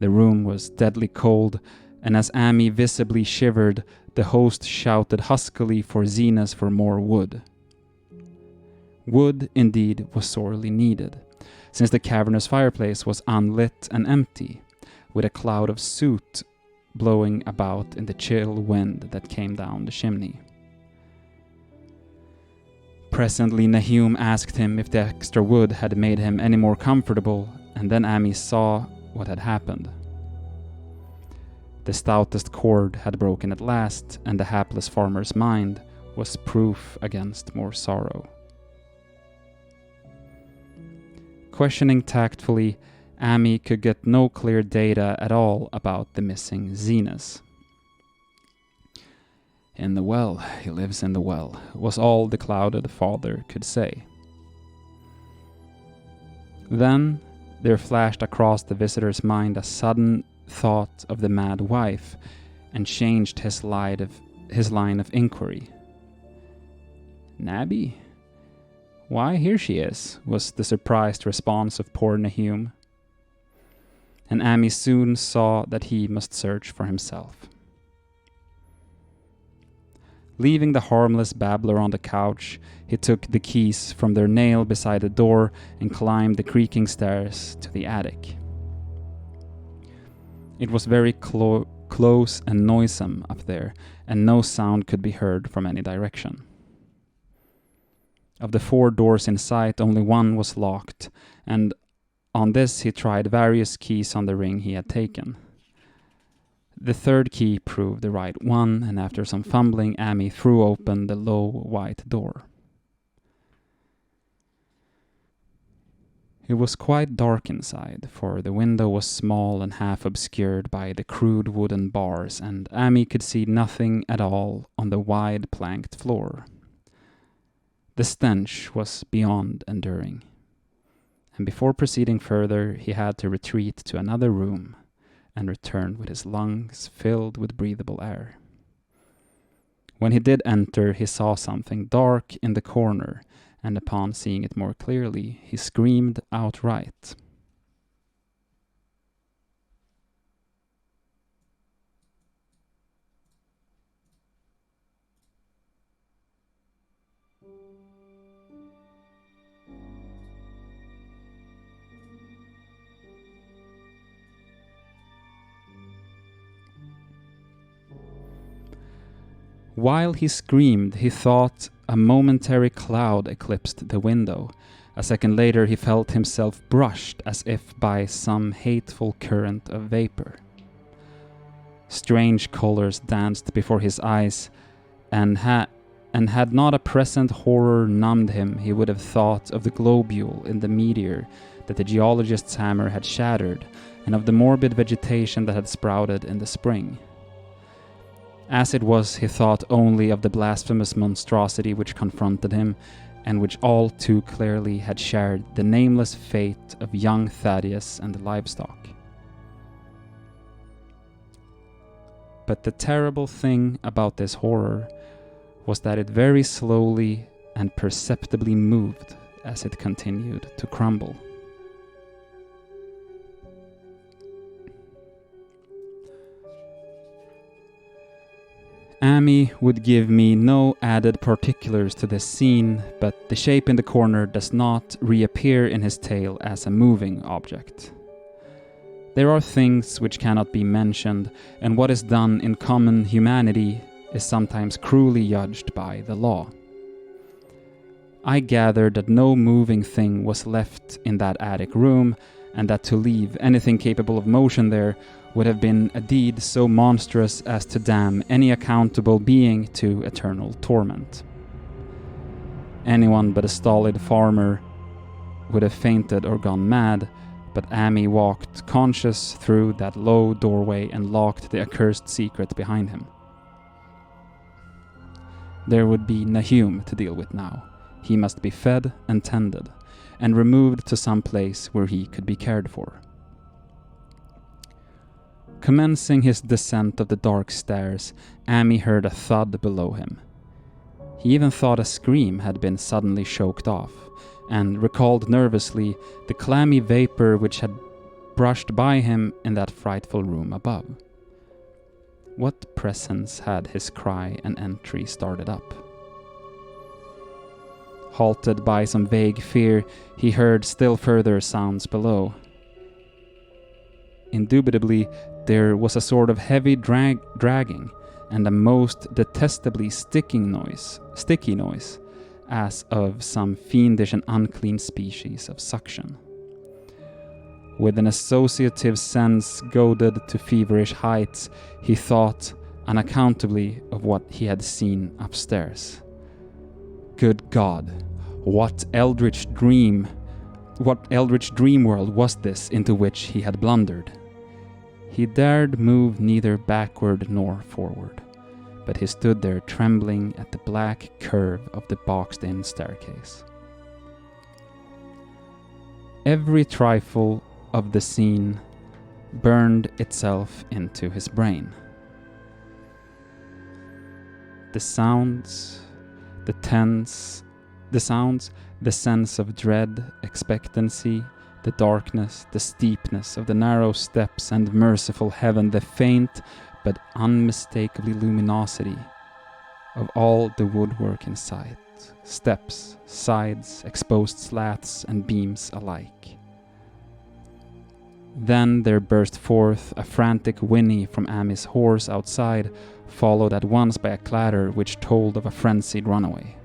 The room was deadly cold, and as Amy visibly shivered, the host shouted huskily for Zenas for more wood. Wood, indeed, was sorely needed, since the cavernous fireplace was unlit and empty, with a cloud of soot blowing about in the chill wind that came down the chimney. Presently Nahum asked him if the extra wood had made him any more comfortable, and then Amy saw what had happened. The stoutest cord had broken at last, and the hapless farmer's mind was proof against more sorrow. Questioning tactfully, Amy could get no clear data at all about the missing Zenas. "In the well, he lives in the well," was all the clouded father could say. Then there flashed across the visitor's mind a sudden thought of the mad wife, and changed his line of inquiry. "Nabby? Why, here she is," was the surprised response of poor Nahum. and Amy soon saw that he must search for himself. Leaving the harmless babbler on the couch, he took the keys from their nail beside the door and climbed the creaking stairs to the attic. It was very close and noisome up there, and no sound could be heard from any direction. Of the 4 doors in sight, only one was locked, and on this he tried various keys on the ring he had taken. The 3rd key proved the right one, and after some fumbling, Amy threw open the low white door. It was quite dark inside, for the window was small and half obscured by the crude wooden bars, and Amy could see nothing at all on the wide planked floor. The stench was beyond enduring, and before proceeding further, he had to retreat to another room and return with his lungs filled with breathable air. When he did enter, he saw something dark in the corner, and upon seeing it more clearly, he screamed outright. While he screamed, he thought a momentary cloud eclipsed the window. A second later, he felt himself brushed as if by some hateful current of vapor. Strange colors danced before his eyes, and had not a present horror numbed him, he would have thought of the globule in the meteor that the geologist's hammer had shattered, and of the morbid vegetation that had sprouted in the spring. As it was, he thought only of the blasphemous monstrosity which confronted him, and which all too clearly had shared the nameless fate of young Thaddeus and the livestock. But the terrible thing about this horror was that it very slowly and perceptibly moved as it continued to crumble. Amy would give me no added particulars to this scene, but the shape in the corner does not reappear in his tale as a moving object. There are things which cannot be mentioned, and what is done in common humanity is sometimes cruelly judged by the law. I gathered that no moving thing was left in that attic room, and that to leave anything capable of motion there would have been a deed so monstrous as to damn any accountable being to eternal torment. Anyone but a stolid farmer would have fainted or gone mad, but Amy walked conscious through that low doorway and locked the accursed secret behind him. There would be Nahum to deal with now. He must be fed and tended, and removed to some place where he could be cared for. Commencing his descent of the dark stairs, Amy heard a thud below him. He even thought a scream had been suddenly choked off, and recalled nervously the clammy vapor which had brushed by him in that frightful room above. What presence had his cry and entry started up? Halted by some vague fear, he heard still further sounds below. Indubitably, there was a sort of heavy dragging, and a most detestably sticky noise, as of some fiendish and unclean species of suction. With an associative sense goaded to feverish heights, he thought unaccountably of what he had seen upstairs. Good God, what eldritch dream world was this into which he had blundered? He dared move neither backward nor forward, but he stood there trembling at the black curve of the boxed-in staircase. Every trifle of the scene burned itself into his brain. The sounds, the sense of dread, expectancy, The darkness, the steepness of the narrow steps and merciful heaven, the faint but unmistakably luminosity of all the woodwork in sight, steps, sides, exposed slats and beams alike. Then there burst forth a frantic whinny from Amy's horse outside, followed at once by a clatter which told of a frenzied runaway.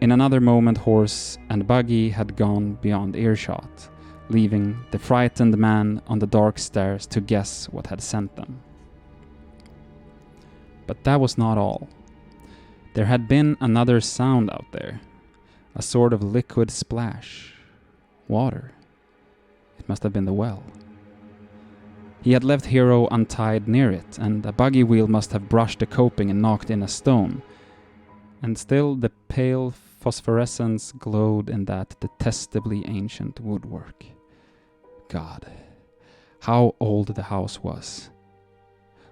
In another moment, horse and buggy had gone beyond earshot, leaving the frightened man on the dark stairs to guess what had sent them. But that was not all. There had been another sound out there, a sort of liquid splash. Water. It must have been the well. He had left Hero untied near it, and a buggy wheel must have brushed the coping and knocked in a stone. And still the pale phosphorescence glowed in that detestably ancient woodwork. God, how old the house was.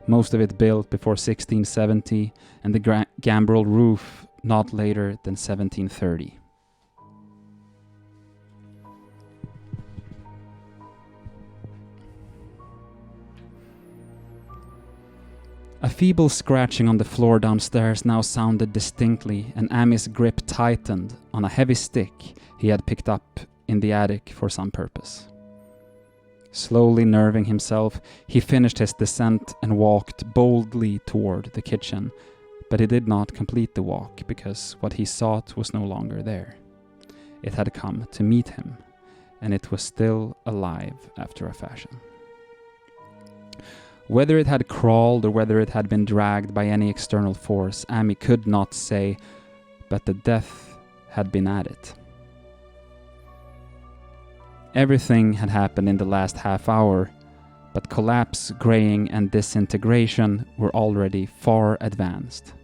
Most of it built before 1670, and the gambrel roof not later than 1730. A feeble scratching on the floor downstairs now sounded distinctly, and Amy's grip tightened on a heavy stick he had picked up in the attic for some purpose. Slowly nerving himself, he finished his descent and walked boldly toward the kitchen, but he did not complete the walk because what he sought was no longer there. It had come to meet him, and it was still alive after a fashion. Whether it had crawled or whether it had been dragged by any external force, Amy could not say, but the death had been at it. Everything had happened in the last half hour, but collapse, graying, and disintegration were already far advanced.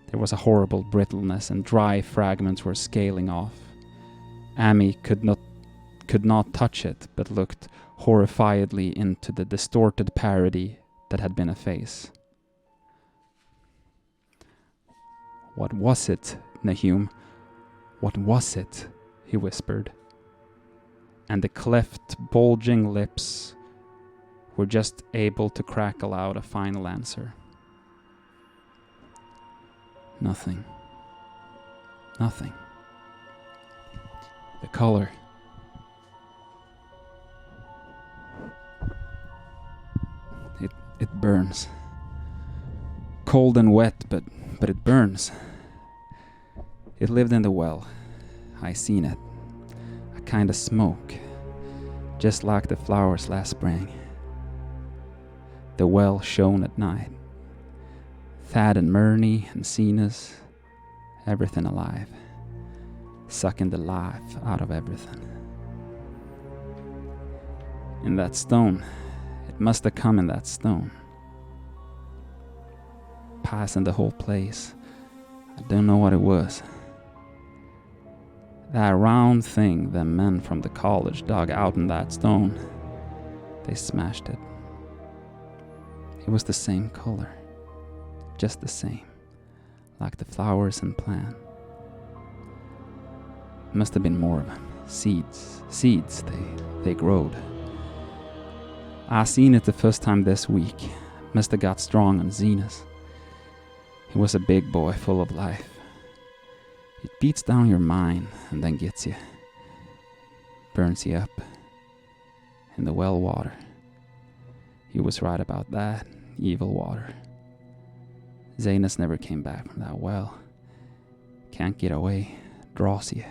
There was a horrible brittleness, and dry fragments were scaling off. Amy could not touch it, but looked horrifiedly into the distorted parody that had been a face. "What was it, Nahum? What was it?" he whispered. And the cleft, bulging lips were just able to crackle out a final answer. Nothing. Nothing. The color. It burns. Cold and wet, but it burns. It lived in the well. I seen it. A kind of smoke, just like the flowers last spring. The well shone at night. Thad and Murney and Cenas, everything alive, sucking the life out of everything. In that stone, it must have come in that stone. Passing the whole place. I don't know what it was. That round thing the men from the college dug out in that stone, they smashed it. It was the same color. Just the same. Like the flowers and plant. Must have been more of them. Seeds, they growed. I seen it the first time this week. Must have got strong on Zenas. He was a big boy full of life. It beats down your mind and then gets you. Burns you up. In the well water. He was right about that. Evil water. Zenas never came back from that well. Can't get away. Draws you.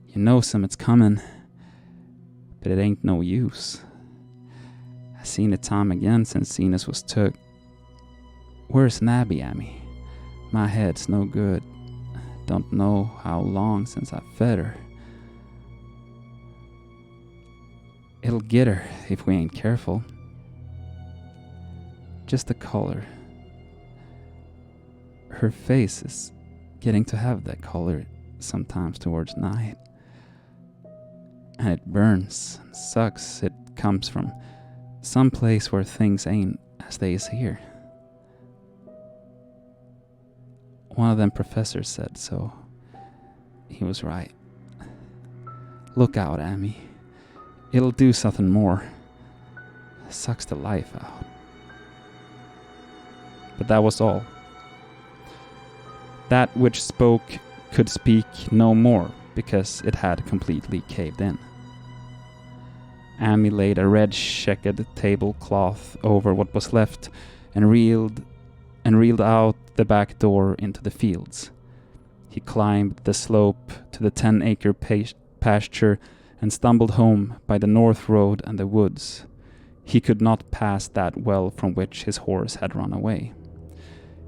You know something's coming. But it ain't no use. I seen it time again since Zenas was took. Where's Nabby, Amy? My head's no good. Don't know how long since I fed her. It'll get her if we ain't careful. Just the color. Her face is getting to have that color sometimes towards night. And it burns and sucks. It comes from some place where things ain't as they is here. One of them professors said so. He was right. Look out, Amy. It'll do something more. Sucks the life out. But that was all. That which spoke could speak no more, because it had completely caved in. Amy laid a red checkered tablecloth over what was left and reeled out the back door into the fields. He climbed the slope to the 10-acre pasture and stumbled home by the north road and the woods. He could not pass that well from which his horse had run away.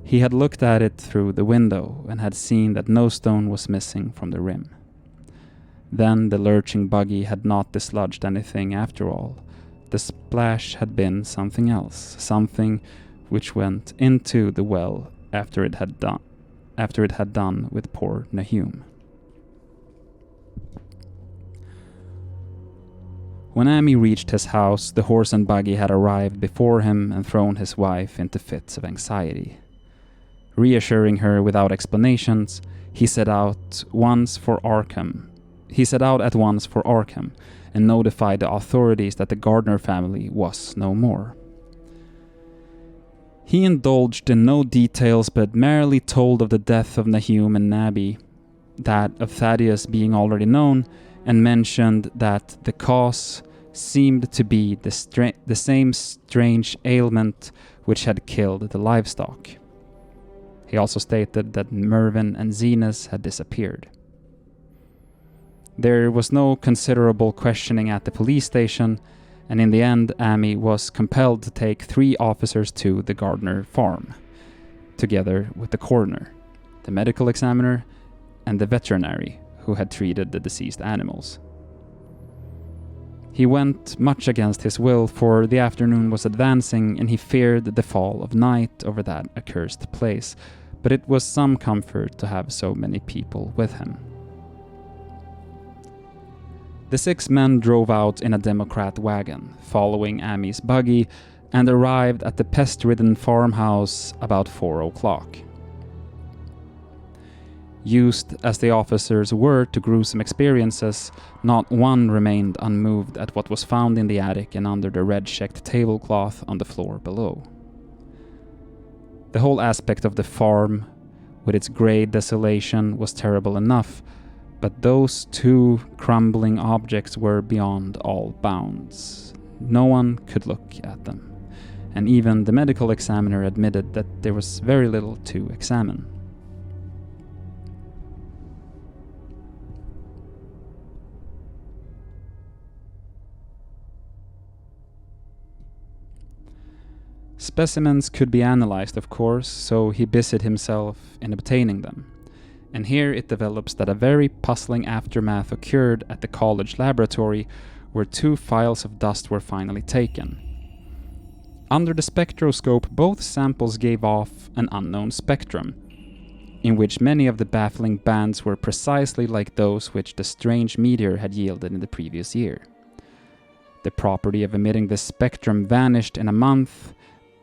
He had looked at it through the window and had seen that no stone was missing from the rim. Then the lurching buggy had not dislodged anything after all. The splash had been something else, something which went into the well after it had done with poor Nahum. When Amy reached his house, the horse and buggy had arrived before him and thrown his wife into fits of anxiety. Reassuring her without explanations, he set out at once for Arkham and notified the authorities that the Gardner family was no more. He indulged in no details but merely told of the death of Nahum and Nabby, that of Thaddeus being already known, and mentioned that the cause seemed to be the same strange ailment which had killed the livestock. He also stated that Mervyn and Zenas had disappeared. There was no considerable questioning at the police station, and in the end Amy was compelled to take 3 officers to the Gardner farm, together with the coroner, the medical examiner, and the veterinary who had treated the deceased animals. He went much against his will, for the afternoon was advancing and he feared the fall of night over that accursed place, but it was some comfort to have so many people with him. The 6 men drove out in a Democrat wagon, following Amy's buggy, and arrived at the pest-ridden farmhouse about 4 o'clock. Used as the officers were to gruesome experiences, not one remained unmoved at what was found in the attic and under the red-checked tablecloth on the floor below. The whole aspect of the farm, with its grey desolation, was terrible enough, but those 2 crumbling objects were beyond all bounds. No one could look at them, and even the medical examiner admitted that there was very little to examine. Specimens could be analyzed, of course, so he busied himself in obtaining them. And here it develops that a very puzzling aftermath occurred at the college laboratory, where 2 files of dust were finally taken. Under the spectroscope, both samples gave off an unknown spectrum, in which many of the baffling bands were precisely like those which the strange meteor had yielded in the previous year. The property of emitting this spectrum vanished in a month,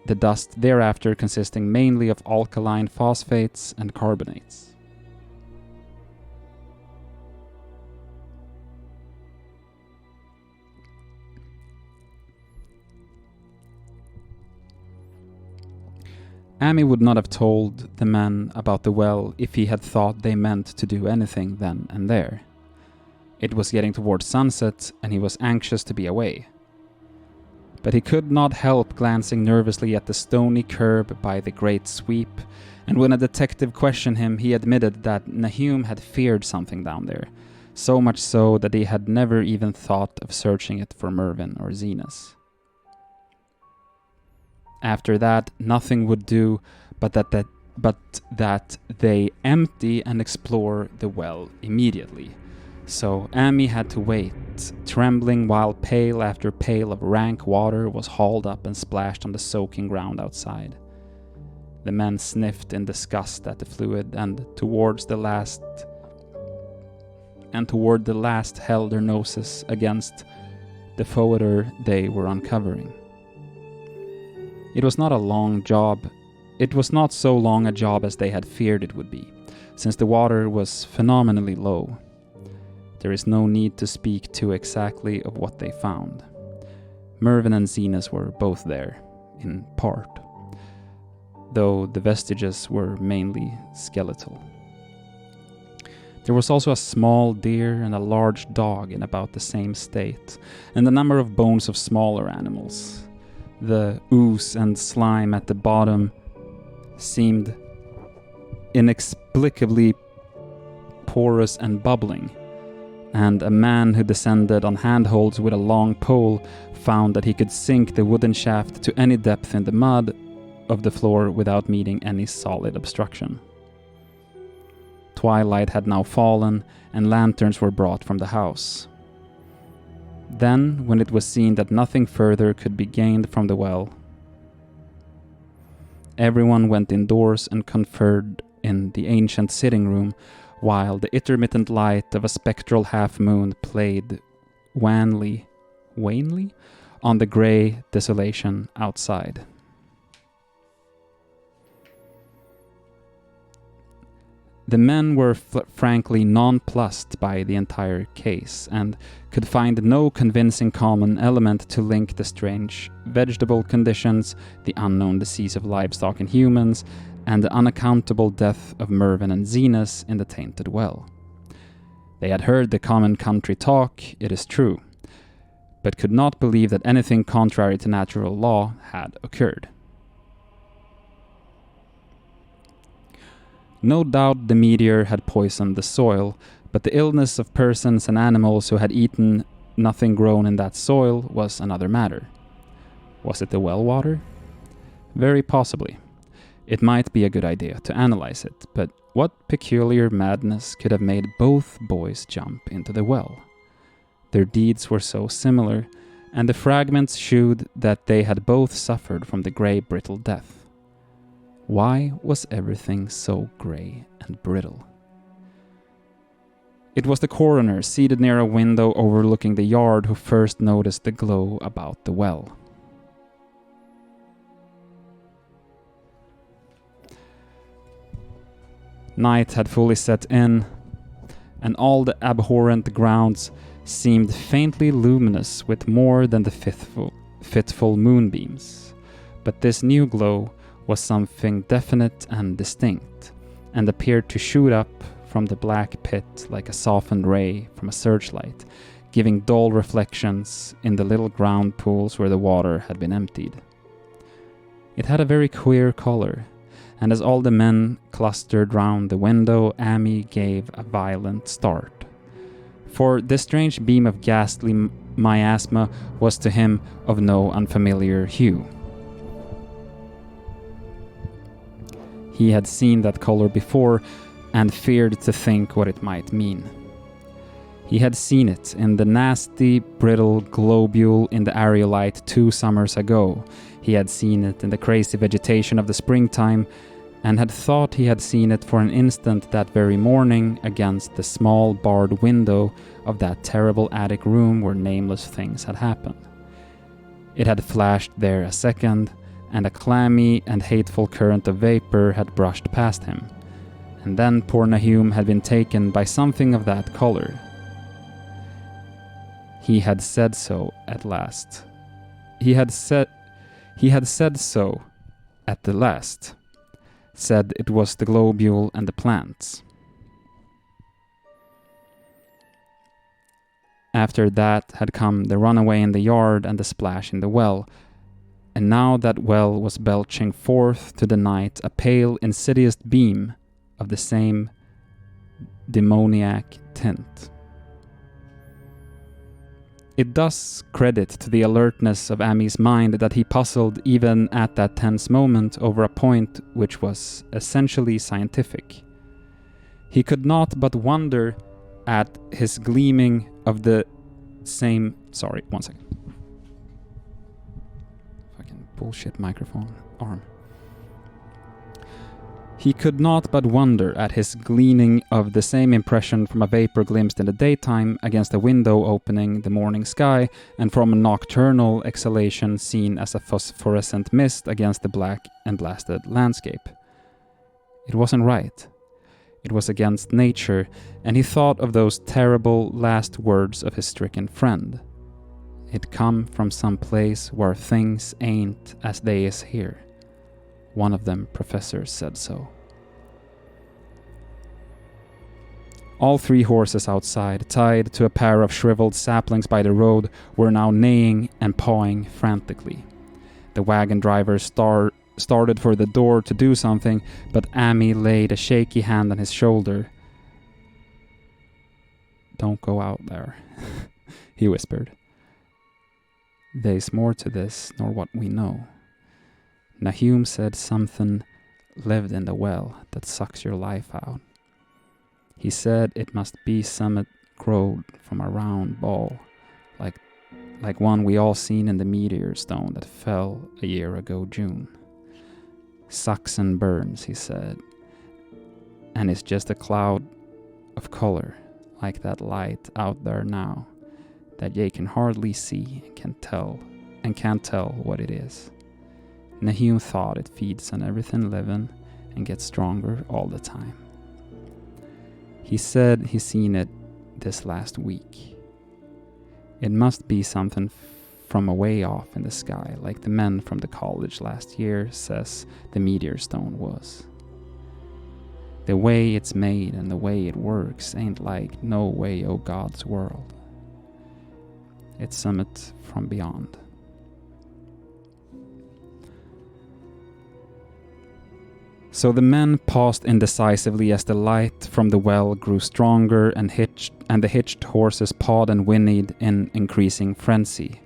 the dust thereafter consisting mainly of alkaline phosphates and carbonates. Amy would not have told the men about the well if he had thought they meant to do anything then and there. It was getting towards sunset, and he was anxious to be away. But he could not help glancing nervously at the stony curb by the great sweep, and when a detective questioned him, he admitted that Nahum had feared something down there, so much so that he had never even thought of searching it for Mervyn or Zenas. After that, nothing would do but that they empty and explore the well immediately. So Amy had to wait, trembling while pail after pail of rank water was hauled up and splashed on the soaking ground outside. The men sniffed in disgust at the fluid, and toward the last held their noses against the foetor they were uncovering. It was not a long job. It was not so long a job as they had feared it would be, since the water was phenomenally low. there is no need to speak too exactly of what they found. Mervyn and Zenas were both there, in part, though the vestiges were mainly skeletal. There was also a small deer and a large dog in about the same state, and a number of bones of smaller animals. The ooze and slime at the bottom seemed inexplicably porous and bubbling, and a man who descended on handholds with a long pole found that he could sink the wooden shaft to any depth in the mud of the floor without meeting any solid obstruction. Twilight had now fallen, and lanterns were brought from the house. Then, when it was seen that nothing further could be gained from the well, everyone went indoors and conferred in the ancient sitting room, while the intermittent light of a spectral half-moon played wanly on the grey desolation outside. The men were frankly nonplussed by the entire case, and could find no convincing common element to link the strange vegetable conditions, the unknown disease of livestock and humans, and the unaccountable death of Mervyn and Zenas in the tainted well. They had heard the common country talk, it is true, but could not believe that anything contrary to natural law had occurred. No doubt the meteor had poisoned the soil, but the illness of persons and animals who had eaten nothing grown in that soil was another matter. Was it the well water? Very possibly. It might be a good idea to analyze it, but what peculiar madness could have made both boys jump into the well? Their deeds were so similar, and the fragments showed that they had both suffered from the grey brittle death. Why was everything so grey and brittle? It was the coroner, seated near a window overlooking the yard, who first noticed the glow about the well. Night had fully set in, and all the abhorrent grounds seemed faintly luminous with more than the fitful moonbeams. But this new glow was something definite and distinct, and appeared to shoot up from the black pit like a softened ray from a searchlight, giving dull reflections in the little ground pools where the water had been emptied. It had a very queer color, and as all the men clustered round the window, Amy gave a violent start. For this strange beam of ghastly miasma was to him of no unfamiliar hue. He had seen that color before, and feared to think what it might mean. He had seen it in the nasty, brittle globule in the aerolite 2 summers ago. He had seen it in the crazy vegetation of the springtime, and had thought he had seen it for an instant that very morning against the small barred window of that terrible attic room where nameless things had happened. It had flashed there a second, and a clammy and hateful current of vapor had brushed past him. And then poor Nahum had been taken by something of that color. He had said so at last. He had said so at the last. Said it was the globule and the plants. After that had come the runaway in the yard and the splash in the well, and now that well was belching forth to the night a pale, insidious beam of the same demoniac tint. It does credit to the alertness of Amy's mind that he puzzled even at that tense moment over a point which was essentially scientific. He could not but wonder at his gleaming of the same... Sorry, one second. Fucking bullshit microphone arm. He could not but wonder at his gleaning of the same impression from a vapor glimpsed in the daytime against a window opening the morning sky, and from a nocturnal exhalation seen as a phosphorescent mist against the black and blasted landscape. It wasn't right. It was against nature, and he thought of those terrible last words of his stricken friend. It come from some place where things ain't as they is here. One of them professors said so. All 3 horses outside, tied to a pair of shriveled saplings by the road, were now neighing and pawing frantically. The wagon driver started for the door to do something, but Amy laid a shaky hand on his shoulder. "Don't go out there," he whispered. "There's more to this nor what we know. Nahum said something lived in the well that sucks your life out. He said it must be summit growed from a round ball, like one we all seen in the meteor stone that fell a year ago June. Sucks and burns, he said, and it's just a cloud of color, like that light out there now, that ye can hardly see and can't tell what it is. Nahum thought it feeds on everything living and gets stronger all the time. He said he seen it this last week. It must be something from a way off in the sky, like the men from the college last year says the meteor stone was. The way it's made and the way it works ain't like no way o' God's world. It's summit from beyond." So the men paused indecisively as the light from the well grew stronger and the hitched horses pawed and whinnied in increasing frenzy.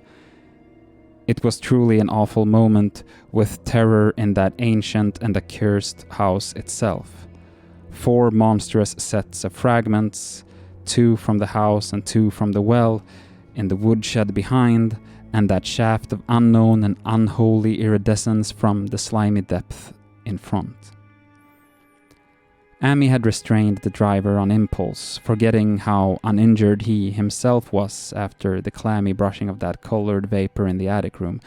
It was truly an awful moment, with terror in that ancient and accursed house itself. 4 monstrous sets of fragments, 2 from the house and 2 from the well, in the woodshed behind, and that shaft of unknown and unholy iridescence from the slimy depth in front. Amy had restrained the driver on impulse, forgetting how uninjured he himself was after the clammy brushing of that colored vapor in the attic room,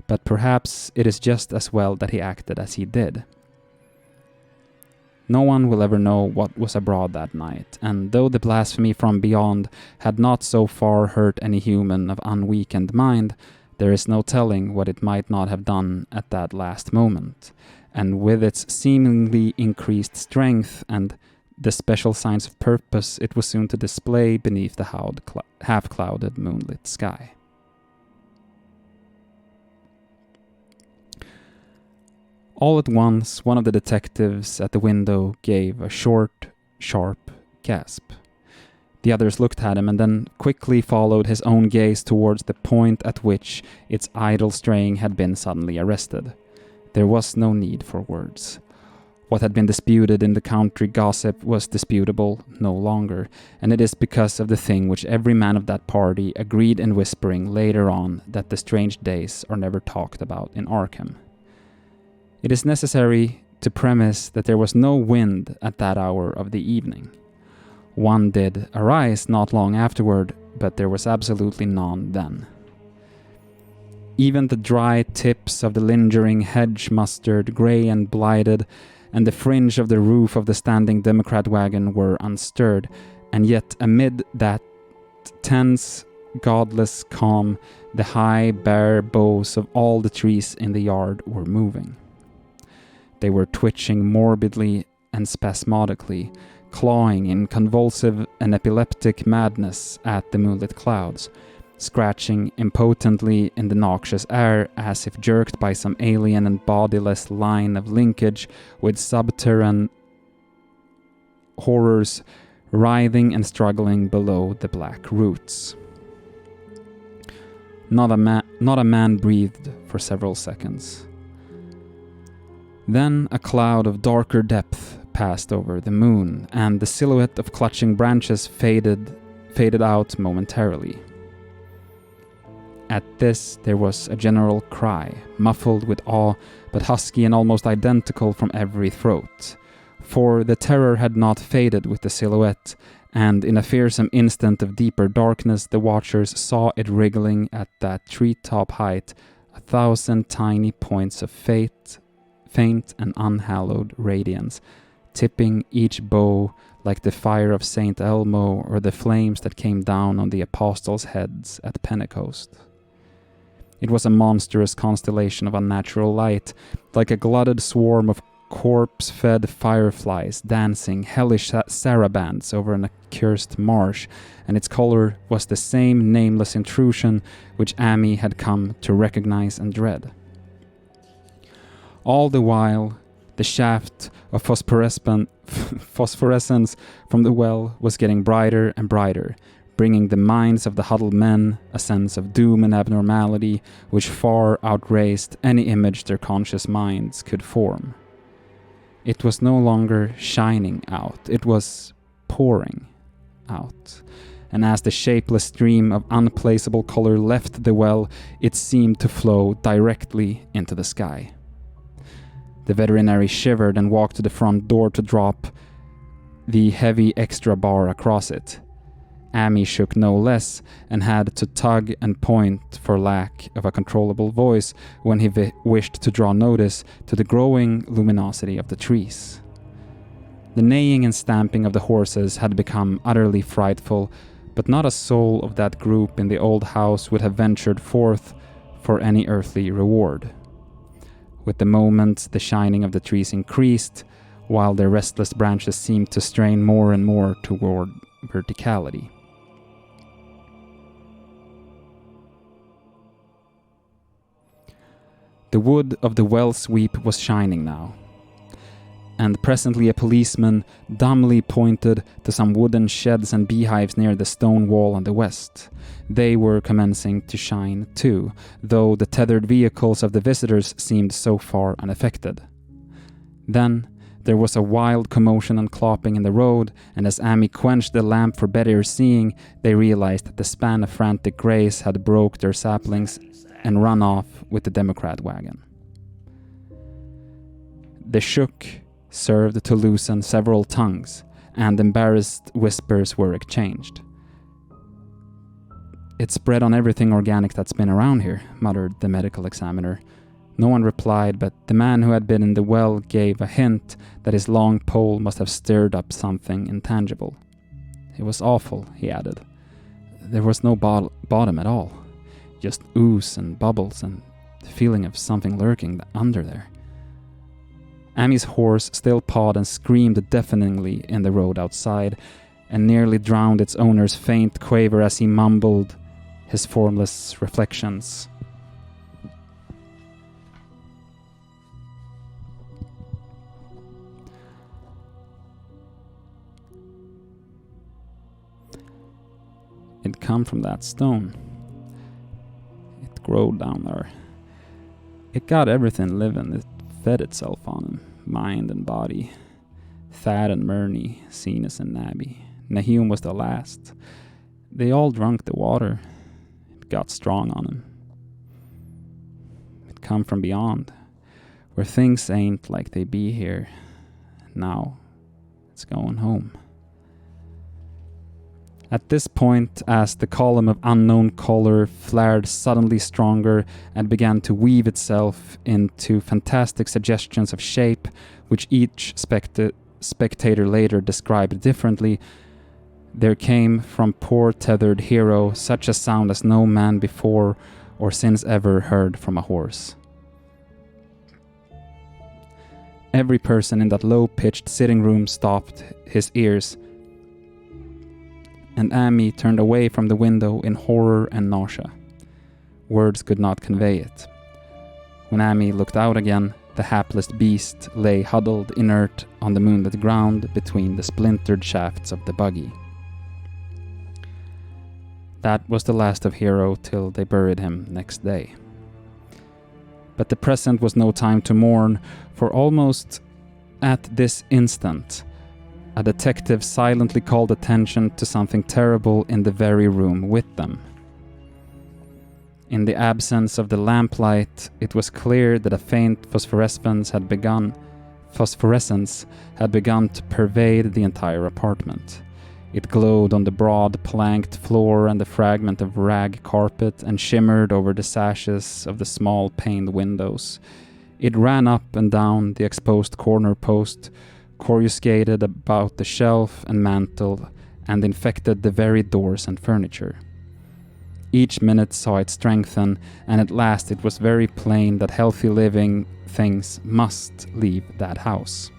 but perhaps it is just as well that he acted as he did. No one will ever know what was abroad that night, and though the blasphemy from beyond had not so far hurt any human of unweakened mind, there is no telling what it might not have done at that last moment. And with its seemingly increased strength and the special signs of purpose it was soon to display beneath the half-clouded moonlit sky. All at once, one of the detectives at the window gave a short, sharp gasp. The others looked at him and then quickly followed his own gaze towards the point at which its idle straying had been suddenly arrested. There was no need for words. What had been disputed in the country gossip was disputable no longer, and it is because of the thing which every man of that party agreed in whispering later on that the strange days are never talked about in Arkham. It is necessary to premise that there was no wind at that hour of the evening. One did arise not long afterward, but there was absolutely none then. Even the dry tips of the lingering hedge mustard, grey and blighted, and the fringe of the roof of the standing Democrat wagon were unstirred, and yet amid that tense, godless calm, the high, bare boughs of all the trees in the yard were moving. They were twitching morbidly and spasmodically, clawing in convulsive and epileptic madness at the moonlit clouds, scratching impotently in the noxious air as if jerked by some alien and bodiless line of linkage with subterranean horrors writhing and struggling below the black roots. Not a man breathed for several seconds. Then a cloud of darker depth passed over the moon, and the silhouette of clutching branches faded out momentarily. At this there was a general cry, muffled with awe, but husky and almost identical from every throat. For the terror had not faded with the silhouette, and in a fearsome instant of deeper darkness the watchers saw it wriggling at that treetop height, 1,000 tiny points of faint and unhallowed radiance, tipping each bow like the fire of Saint Elmo or the flames that came down on the apostles' heads at Pentecost. It was a monstrous constellation of unnatural light, like a glutted swarm of corpse-fed fireflies dancing hellish sarabands over an accursed marsh, and its color was the same nameless intrusion which Amy had come to recognize and dread. All the while, the shaft of phosphorescence from the well was getting brighter and brighter, bringing the minds of the huddled men a sense of doom and abnormality which far outraised any image their conscious minds could form. It was no longer shining out, it was pouring out. And as the shapeless stream of unplaceable color left the well, it seemed to flow directly into the sky. The veterinary shivered and walked to the front door to drop the heavy extra bar across it. Amy shook no less and had to tug and point for lack of a controllable voice when he wished to draw notice to the growing luminosity of the trees. The neighing and stamping of the horses had become utterly frightful, but not a soul of that group in the old house would have ventured forth for any earthly reward. With the moment, the shining of the trees increased, while their restless branches seemed to strain more and more toward verticality. The wood of the well sweep was shining now, and presently a policeman dumbly pointed to some wooden sheds and beehives near the stone wall on the west. They were commencing to shine too, though the tethered vehicles of the visitors seemed so far unaffected. Then there was a wild commotion and clopping in the road, and as Amy quenched the lamp for better seeing, they realized that the span of frantic grays had broke their saplings and run off with the Democrat wagon. The shook served to loosen several tongues, and embarrassed whispers were exchanged. "It's spread on everything organic that's been around here," muttered the medical examiner. No one replied, but the man who had been in the well gave a hint that his long pole must have stirred up something intangible. "It was awful," he added. "There was no bottom at all. Just ooze and bubbles and the feeling of something lurking under there." Amy's horse still pawed and screamed deafeningly in the road outside, and nearly drowned its owner's faint quaver as he mumbled his formless reflections. It come from that stone. It growed down there. It got everything living. It fed itself on him, mind and body. Thad and Murney, Cenas and Nabby. Nahum was the last. They all drunk the water. It got strong on him. It come from beyond, where things ain't like they be here. Now it's going home. At this point, as the column of unknown color flared suddenly stronger and began to weave itself into fantastic suggestions of shape, which each spectator later described differently, there came from poor tethered hero such a sound as no man before or since ever heard from a horse. Every person in that low-pitched sitting room stopped his ears, and Amy turned away from the window in horror and nausea. Words could not convey it. When Amy looked out again, the hapless beast lay huddled inert on the moonlit ground between the splintered shafts of the buggy. That was the last of Hero till they buried him next day. But the present was no time to mourn, for almost at this instant, a detective silently called attention to something terrible in the very room with them. In the absence of the lamplight, it was clear that a faint phosphorescence had begun to pervade the entire apartment. It glowed on the broad planked floor and the fragment of rag carpet, and shimmered over the sashes of the small paned windows. It ran up and down the exposed corner post, coruscated about the shelf and mantel and infected the very doors and furniture. Each minute saw it strengthen, and at last it was very plain that healthy living things must leave that house.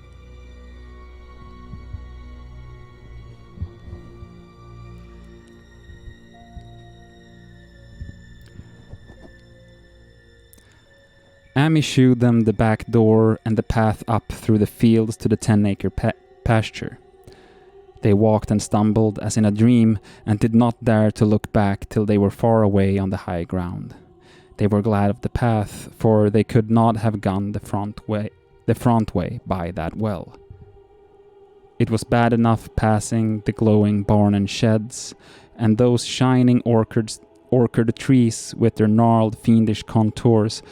Amy showed them the back door and the path up through the fields to the 10-acre pasture. They walked and stumbled as in a dream and did not dare to look back till they were far away on the high ground. They were glad of the path, for they could not have gone the front way by that well. It was bad enough passing the glowing barn and sheds, and those shining orchard trees with their gnarled fiendish contours,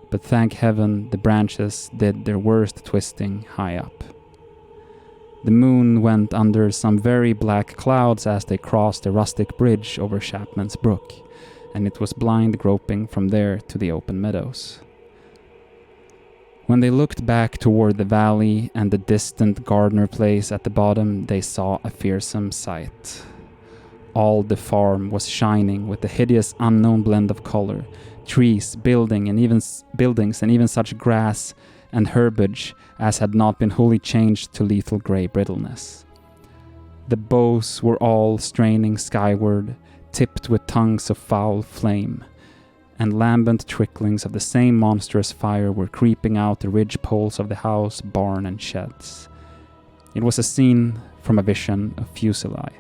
but thank heaven the branches did their worst twisting high up. The moon went under some very black clouds as they crossed a rustic bridge over Chapman's Brook, and it was blind groping from there to the open meadows. When they looked back toward the valley and the distant gardener place at the bottom, they saw a fearsome sight. All the farm was shining with a hideous unknown blend of color, trees, buildings, and even such grass and herbage as had not been wholly changed to lethal grey brittleness. The boughs were all straining skyward, tipped with tongues of foul flame, and lambent tricklings of the same monstrous fire were creeping out the ridge poles of the house, barn, and sheds. It was a scene from a vision of CLCi,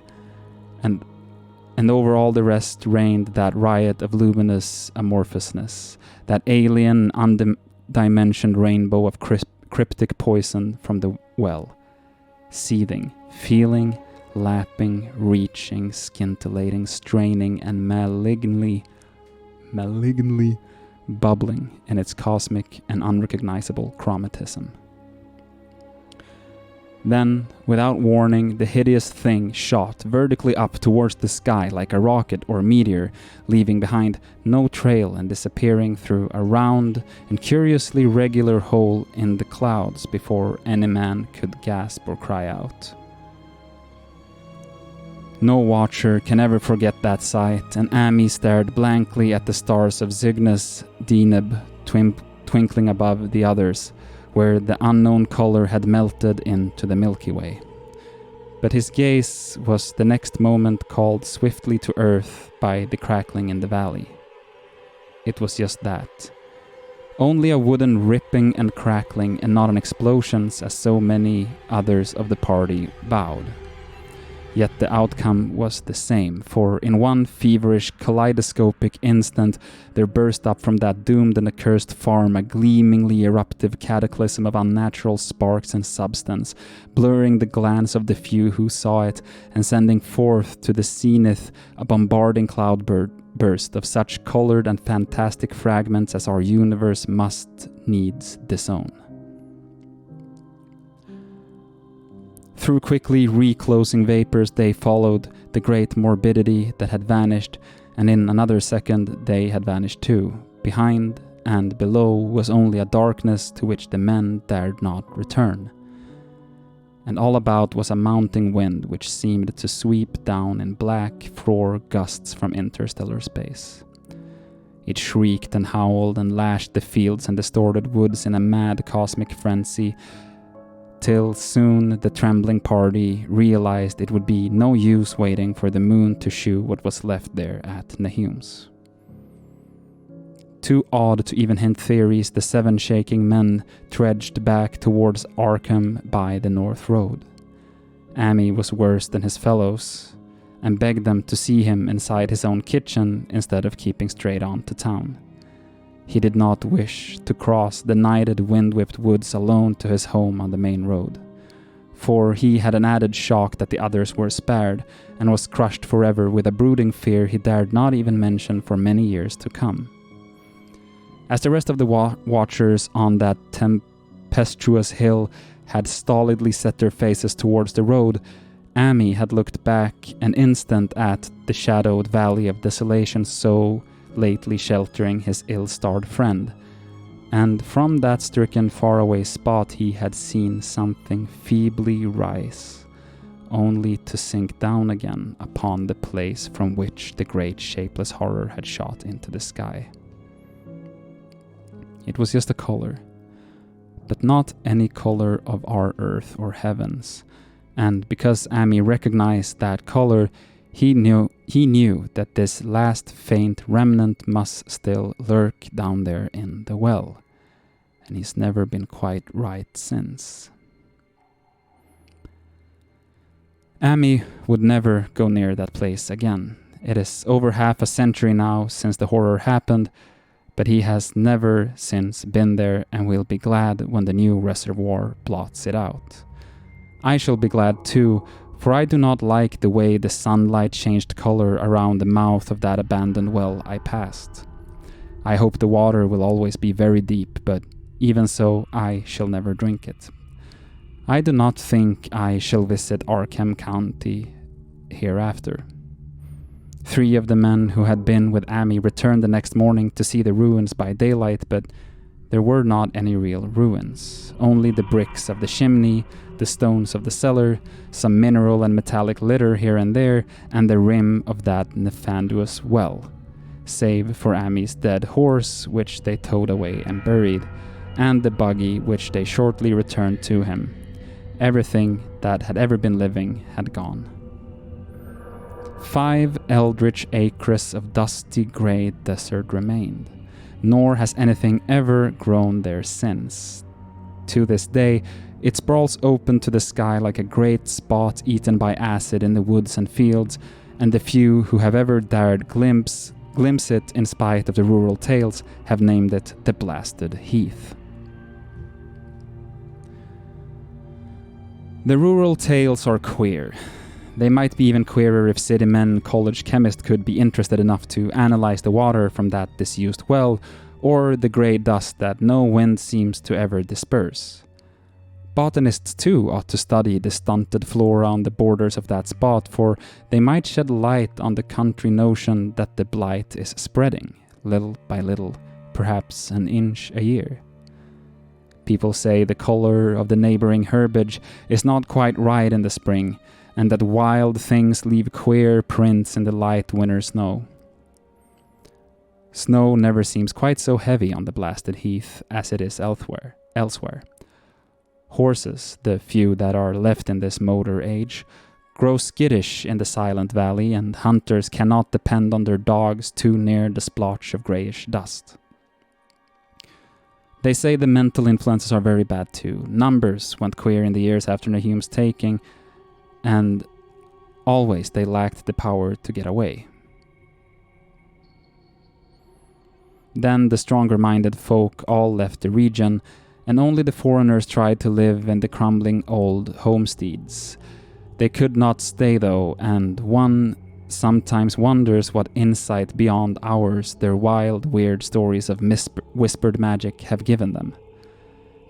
and over all the rest reigned that riot of luminous amorphousness, that alien, undimensioned rainbow of cryptic poison from the well, seething, feeling, lapping, reaching, scintillating, straining, and malignly bubbling in its cosmic and unrecognizable chromatism. Then, without warning, the hideous thing shot vertically up towards the sky like a rocket or meteor, leaving behind no trail and disappearing through a round and curiously regular hole in the clouds before any man could gasp or cry out. No watcher can ever forget that sight, and Amy stared blankly at the stars of Cygnus Deneb twinkling above the others, where the unknown color had melted into the Milky Way. But his gaze was the next moment called swiftly to earth by the crackling in the valley. It was just that. Only a wooden ripping and crackling, and not an explosion as so many others of the party vowed. Yet the outcome was the same, for in one feverish, kaleidoscopic instant there burst up from that doomed and accursed farm a gleamingly eruptive cataclysm of unnatural sparks and substance, blurring the glance of the few who saw it, and sending forth to the zenith a bombarding cloudburst of such colored and fantastic fragments as our universe must needs disown. Through quickly reclosing vapors they followed the great morbidity that had vanished, and in another second they had vanished too. Behind and below was only a darkness to which the men dared not return. And all about was a mounting wind which seemed to sweep down in black, frore gusts from interstellar space. It shrieked and howled and lashed the fields and distorted woods in a mad cosmic frenzy, till soon the trembling party realized it would be no use waiting for the moon to shew what was left there at Nahum's. Too awed to even hint theories, the 7 shaking men trudged back towards Arkham by the North Road. Amy was worse than his fellows, and begged them to see him inside his own kitchen instead of keeping straight on to town. He did not wish to cross the nighted, wind-whipped woods alone to his home on the main road, for he had an added shock that the others were spared, and was crushed forever with a brooding fear he dared not even mention for many years to come. As the rest of the watchers on that tempestuous hill had stolidly set their faces towards the road, Amy had looked back an instant at the shadowed valley of desolation so lately sheltering his ill-starred friend, and from that stricken faraway spot he had seen something feebly rise, only to sink down again upon the place from which the great shapeless horror had shot into the sky. It was just a color, but not any color of our earth or heavens, and because Amy recognized that color, he knew that this last faint remnant must still lurk down there in the well, and he's never been quite right since. Amy would never go near that place again. It is over half a century now since the horror happened, but he has never since been there and will be glad when the new reservoir blots it out. I shall be glad too, for I do not like the way the sunlight changed color around the mouth of that abandoned well I passed. I hope the water will always be very deep, but even so, I shall never drink it. I do not think I shall visit Arkham County hereafter. 3 of the men who had been with Amy returned the next morning to see the ruins by daylight, but there were not any real ruins, only the bricks of the chimney, the stones of the cellar, some mineral and metallic litter here and there, and the rim of that nefandous well, save for Amy's dead horse, which they towed away and buried, and the buggy which they shortly returned to him. Everything that had ever been living had gone. 5 eldritch acres of dusty grey desert remained, nor has anything ever grown there since. To this day, it sprawls open to the sky like a great spot eaten by acid in the woods and fields, and the few who have ever dared glimpse it in spite of the rural tales have named it the Blasted Heath. The rural tales are queer. They might be even queerer if city men, college chemists could be interested enough to analyze the water from that disused well, or the grey dust that no wind seems to ever disperse. Botanists too ought to study the stunted flora on the borders of that spot, for they might shed light on the country notion that the blight is spreading, little by little, perhaps an inch a year. People say the color of the neighboring herbage is not quite right in the spring, and that wild things leave queer prints in the light winter snow. Snow never seems quite so heavy on the Blasted Heath as it is elsewhere. Horses, the few that are left in this motor age, grow skittish in the silent valley, and hunters cannot depend on their dogs too near the splotch of greyish dust. They say the mental influences are very bad too. Numbers went queer in the years after Nahum's taking, and always they lacked the power to get away. Then the stronger-minded folk all left the region, and only the foreigners tried to live in the crumbling old homesteads. They could not stay though, and one sometimes wonders what insight beyond ours their wild, weird stories of whispered magic have given them.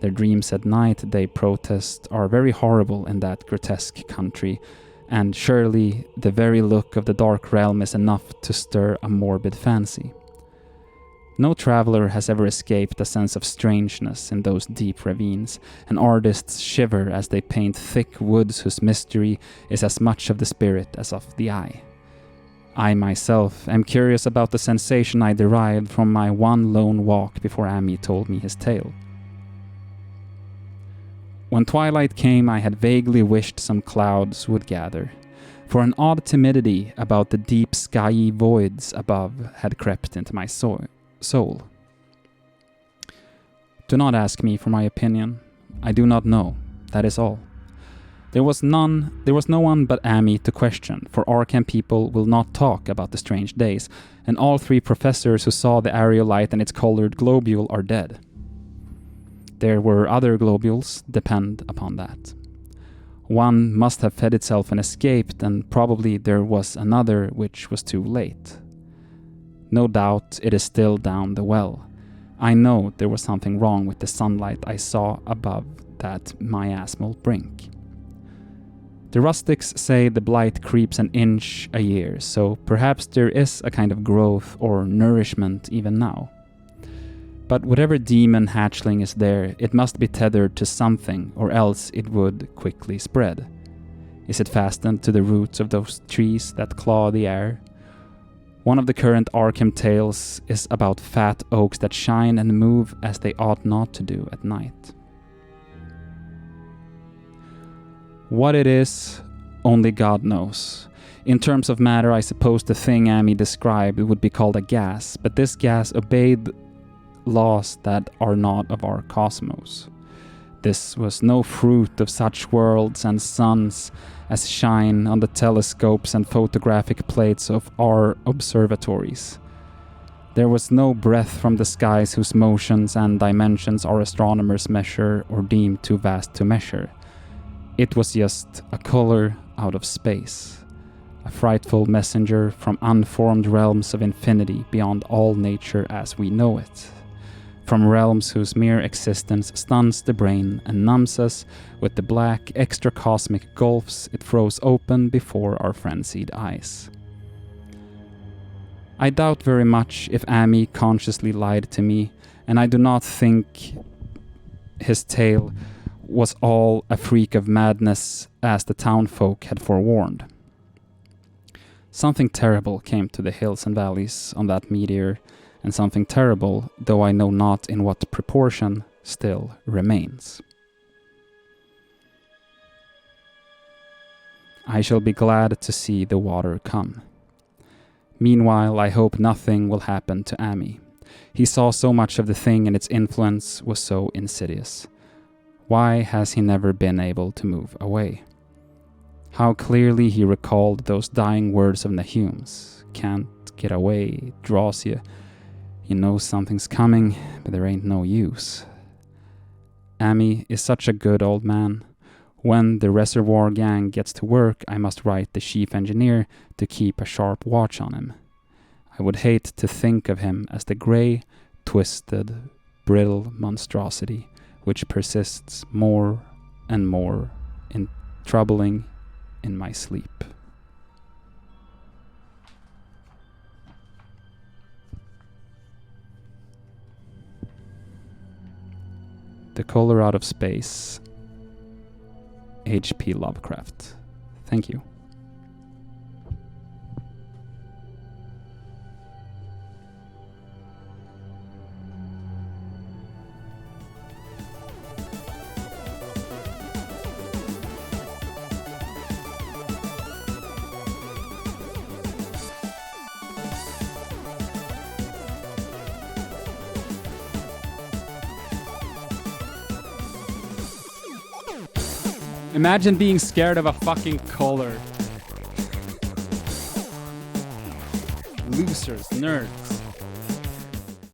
Their dreams at night, they protest, are very horrible in that grotesque country, and surely the very look of the dark realm is enough to stir a morbid fancy. No traveler has ever escaped a sense of strangeness in those deep ravines, and artists shiver as they paint thick woods whose mystery is as much of the spirit as of the eye. I myself am curious about the sensation I derived from my one lone walk before Amy told me his tale. When twilight came, I had vaguely wished some clouds would gather, for an odd timidity about the deep skyey voids above had crept into my soul. Do not ask me for my opinion. I do not know. That is all. There was no one but Amy to question, for Arkham people will not talk about the strange days, and all 3 professors who saw the aerolite and its colored globule are dead. There were other globules, depend upon that. One must have fed itself and escaped, and probably there was another which was too late. No doubt it is still down the well. I know there was something wrong with the sunlight I saw above that miasmal brink. The rustics say the blight creeps an inch a year, so perhaps there is a kind of growth or nourishment even now. But whatever demon hatchling is there, it must be tethered to something, or else it would quickly spread. Is it fastened to the roots of those trees that claw the air? One of the current Arkham tales is about fat oaks that shine and move as they ought not to do at night. What it is, only God knows. In terms of matter, I suppose the thing Amy described would be called a gas, but this gas obeyed laws that are not of our cosmos. This was no fruit of such worlds and suns as shine on the telescopes and photographic plates of our observatories. There was no breath from the skies whose motions and dimensions our astronomers measure or deem too vast to measure. It was just a color out of space, a frightful messenger from unformed realms of infinity beyond all nature as we know it. From realms whose mere existence stuns the brain and numbs us with the black, extra-cosmic gulfs it throws open before our frenzied eyes. I doubt very much if Amy consciously lied to me, and I do not think his tale was all a freak of madness as the townfolk had forewarned. Something terrible came to the hills and valleys on that meteor, and something terrible, though I know not in what proportion, still remains. I shall be glad to see the water come. Meanwhile, I hope nothing will happen to Amy. He saw so much of the thing and its influence was so insidious. Why has he never been able to move away? How clearly he recalled those dying words of Nahum's. Can't get away, draws you. You know something's coming, but there ain't no use. Amy is such a good old man. When the Reservoir Gang gets to work, I must write the chief engineer to keep a sharp watch on him. I would hate to think of him as the grey, twisted, brittle monstrosity which persists more and more in troubling in my sleep. The Color Out of Space, H.P. Lovecraft. Thank you. Imagine being scared of a fucking color. Losers, nerds.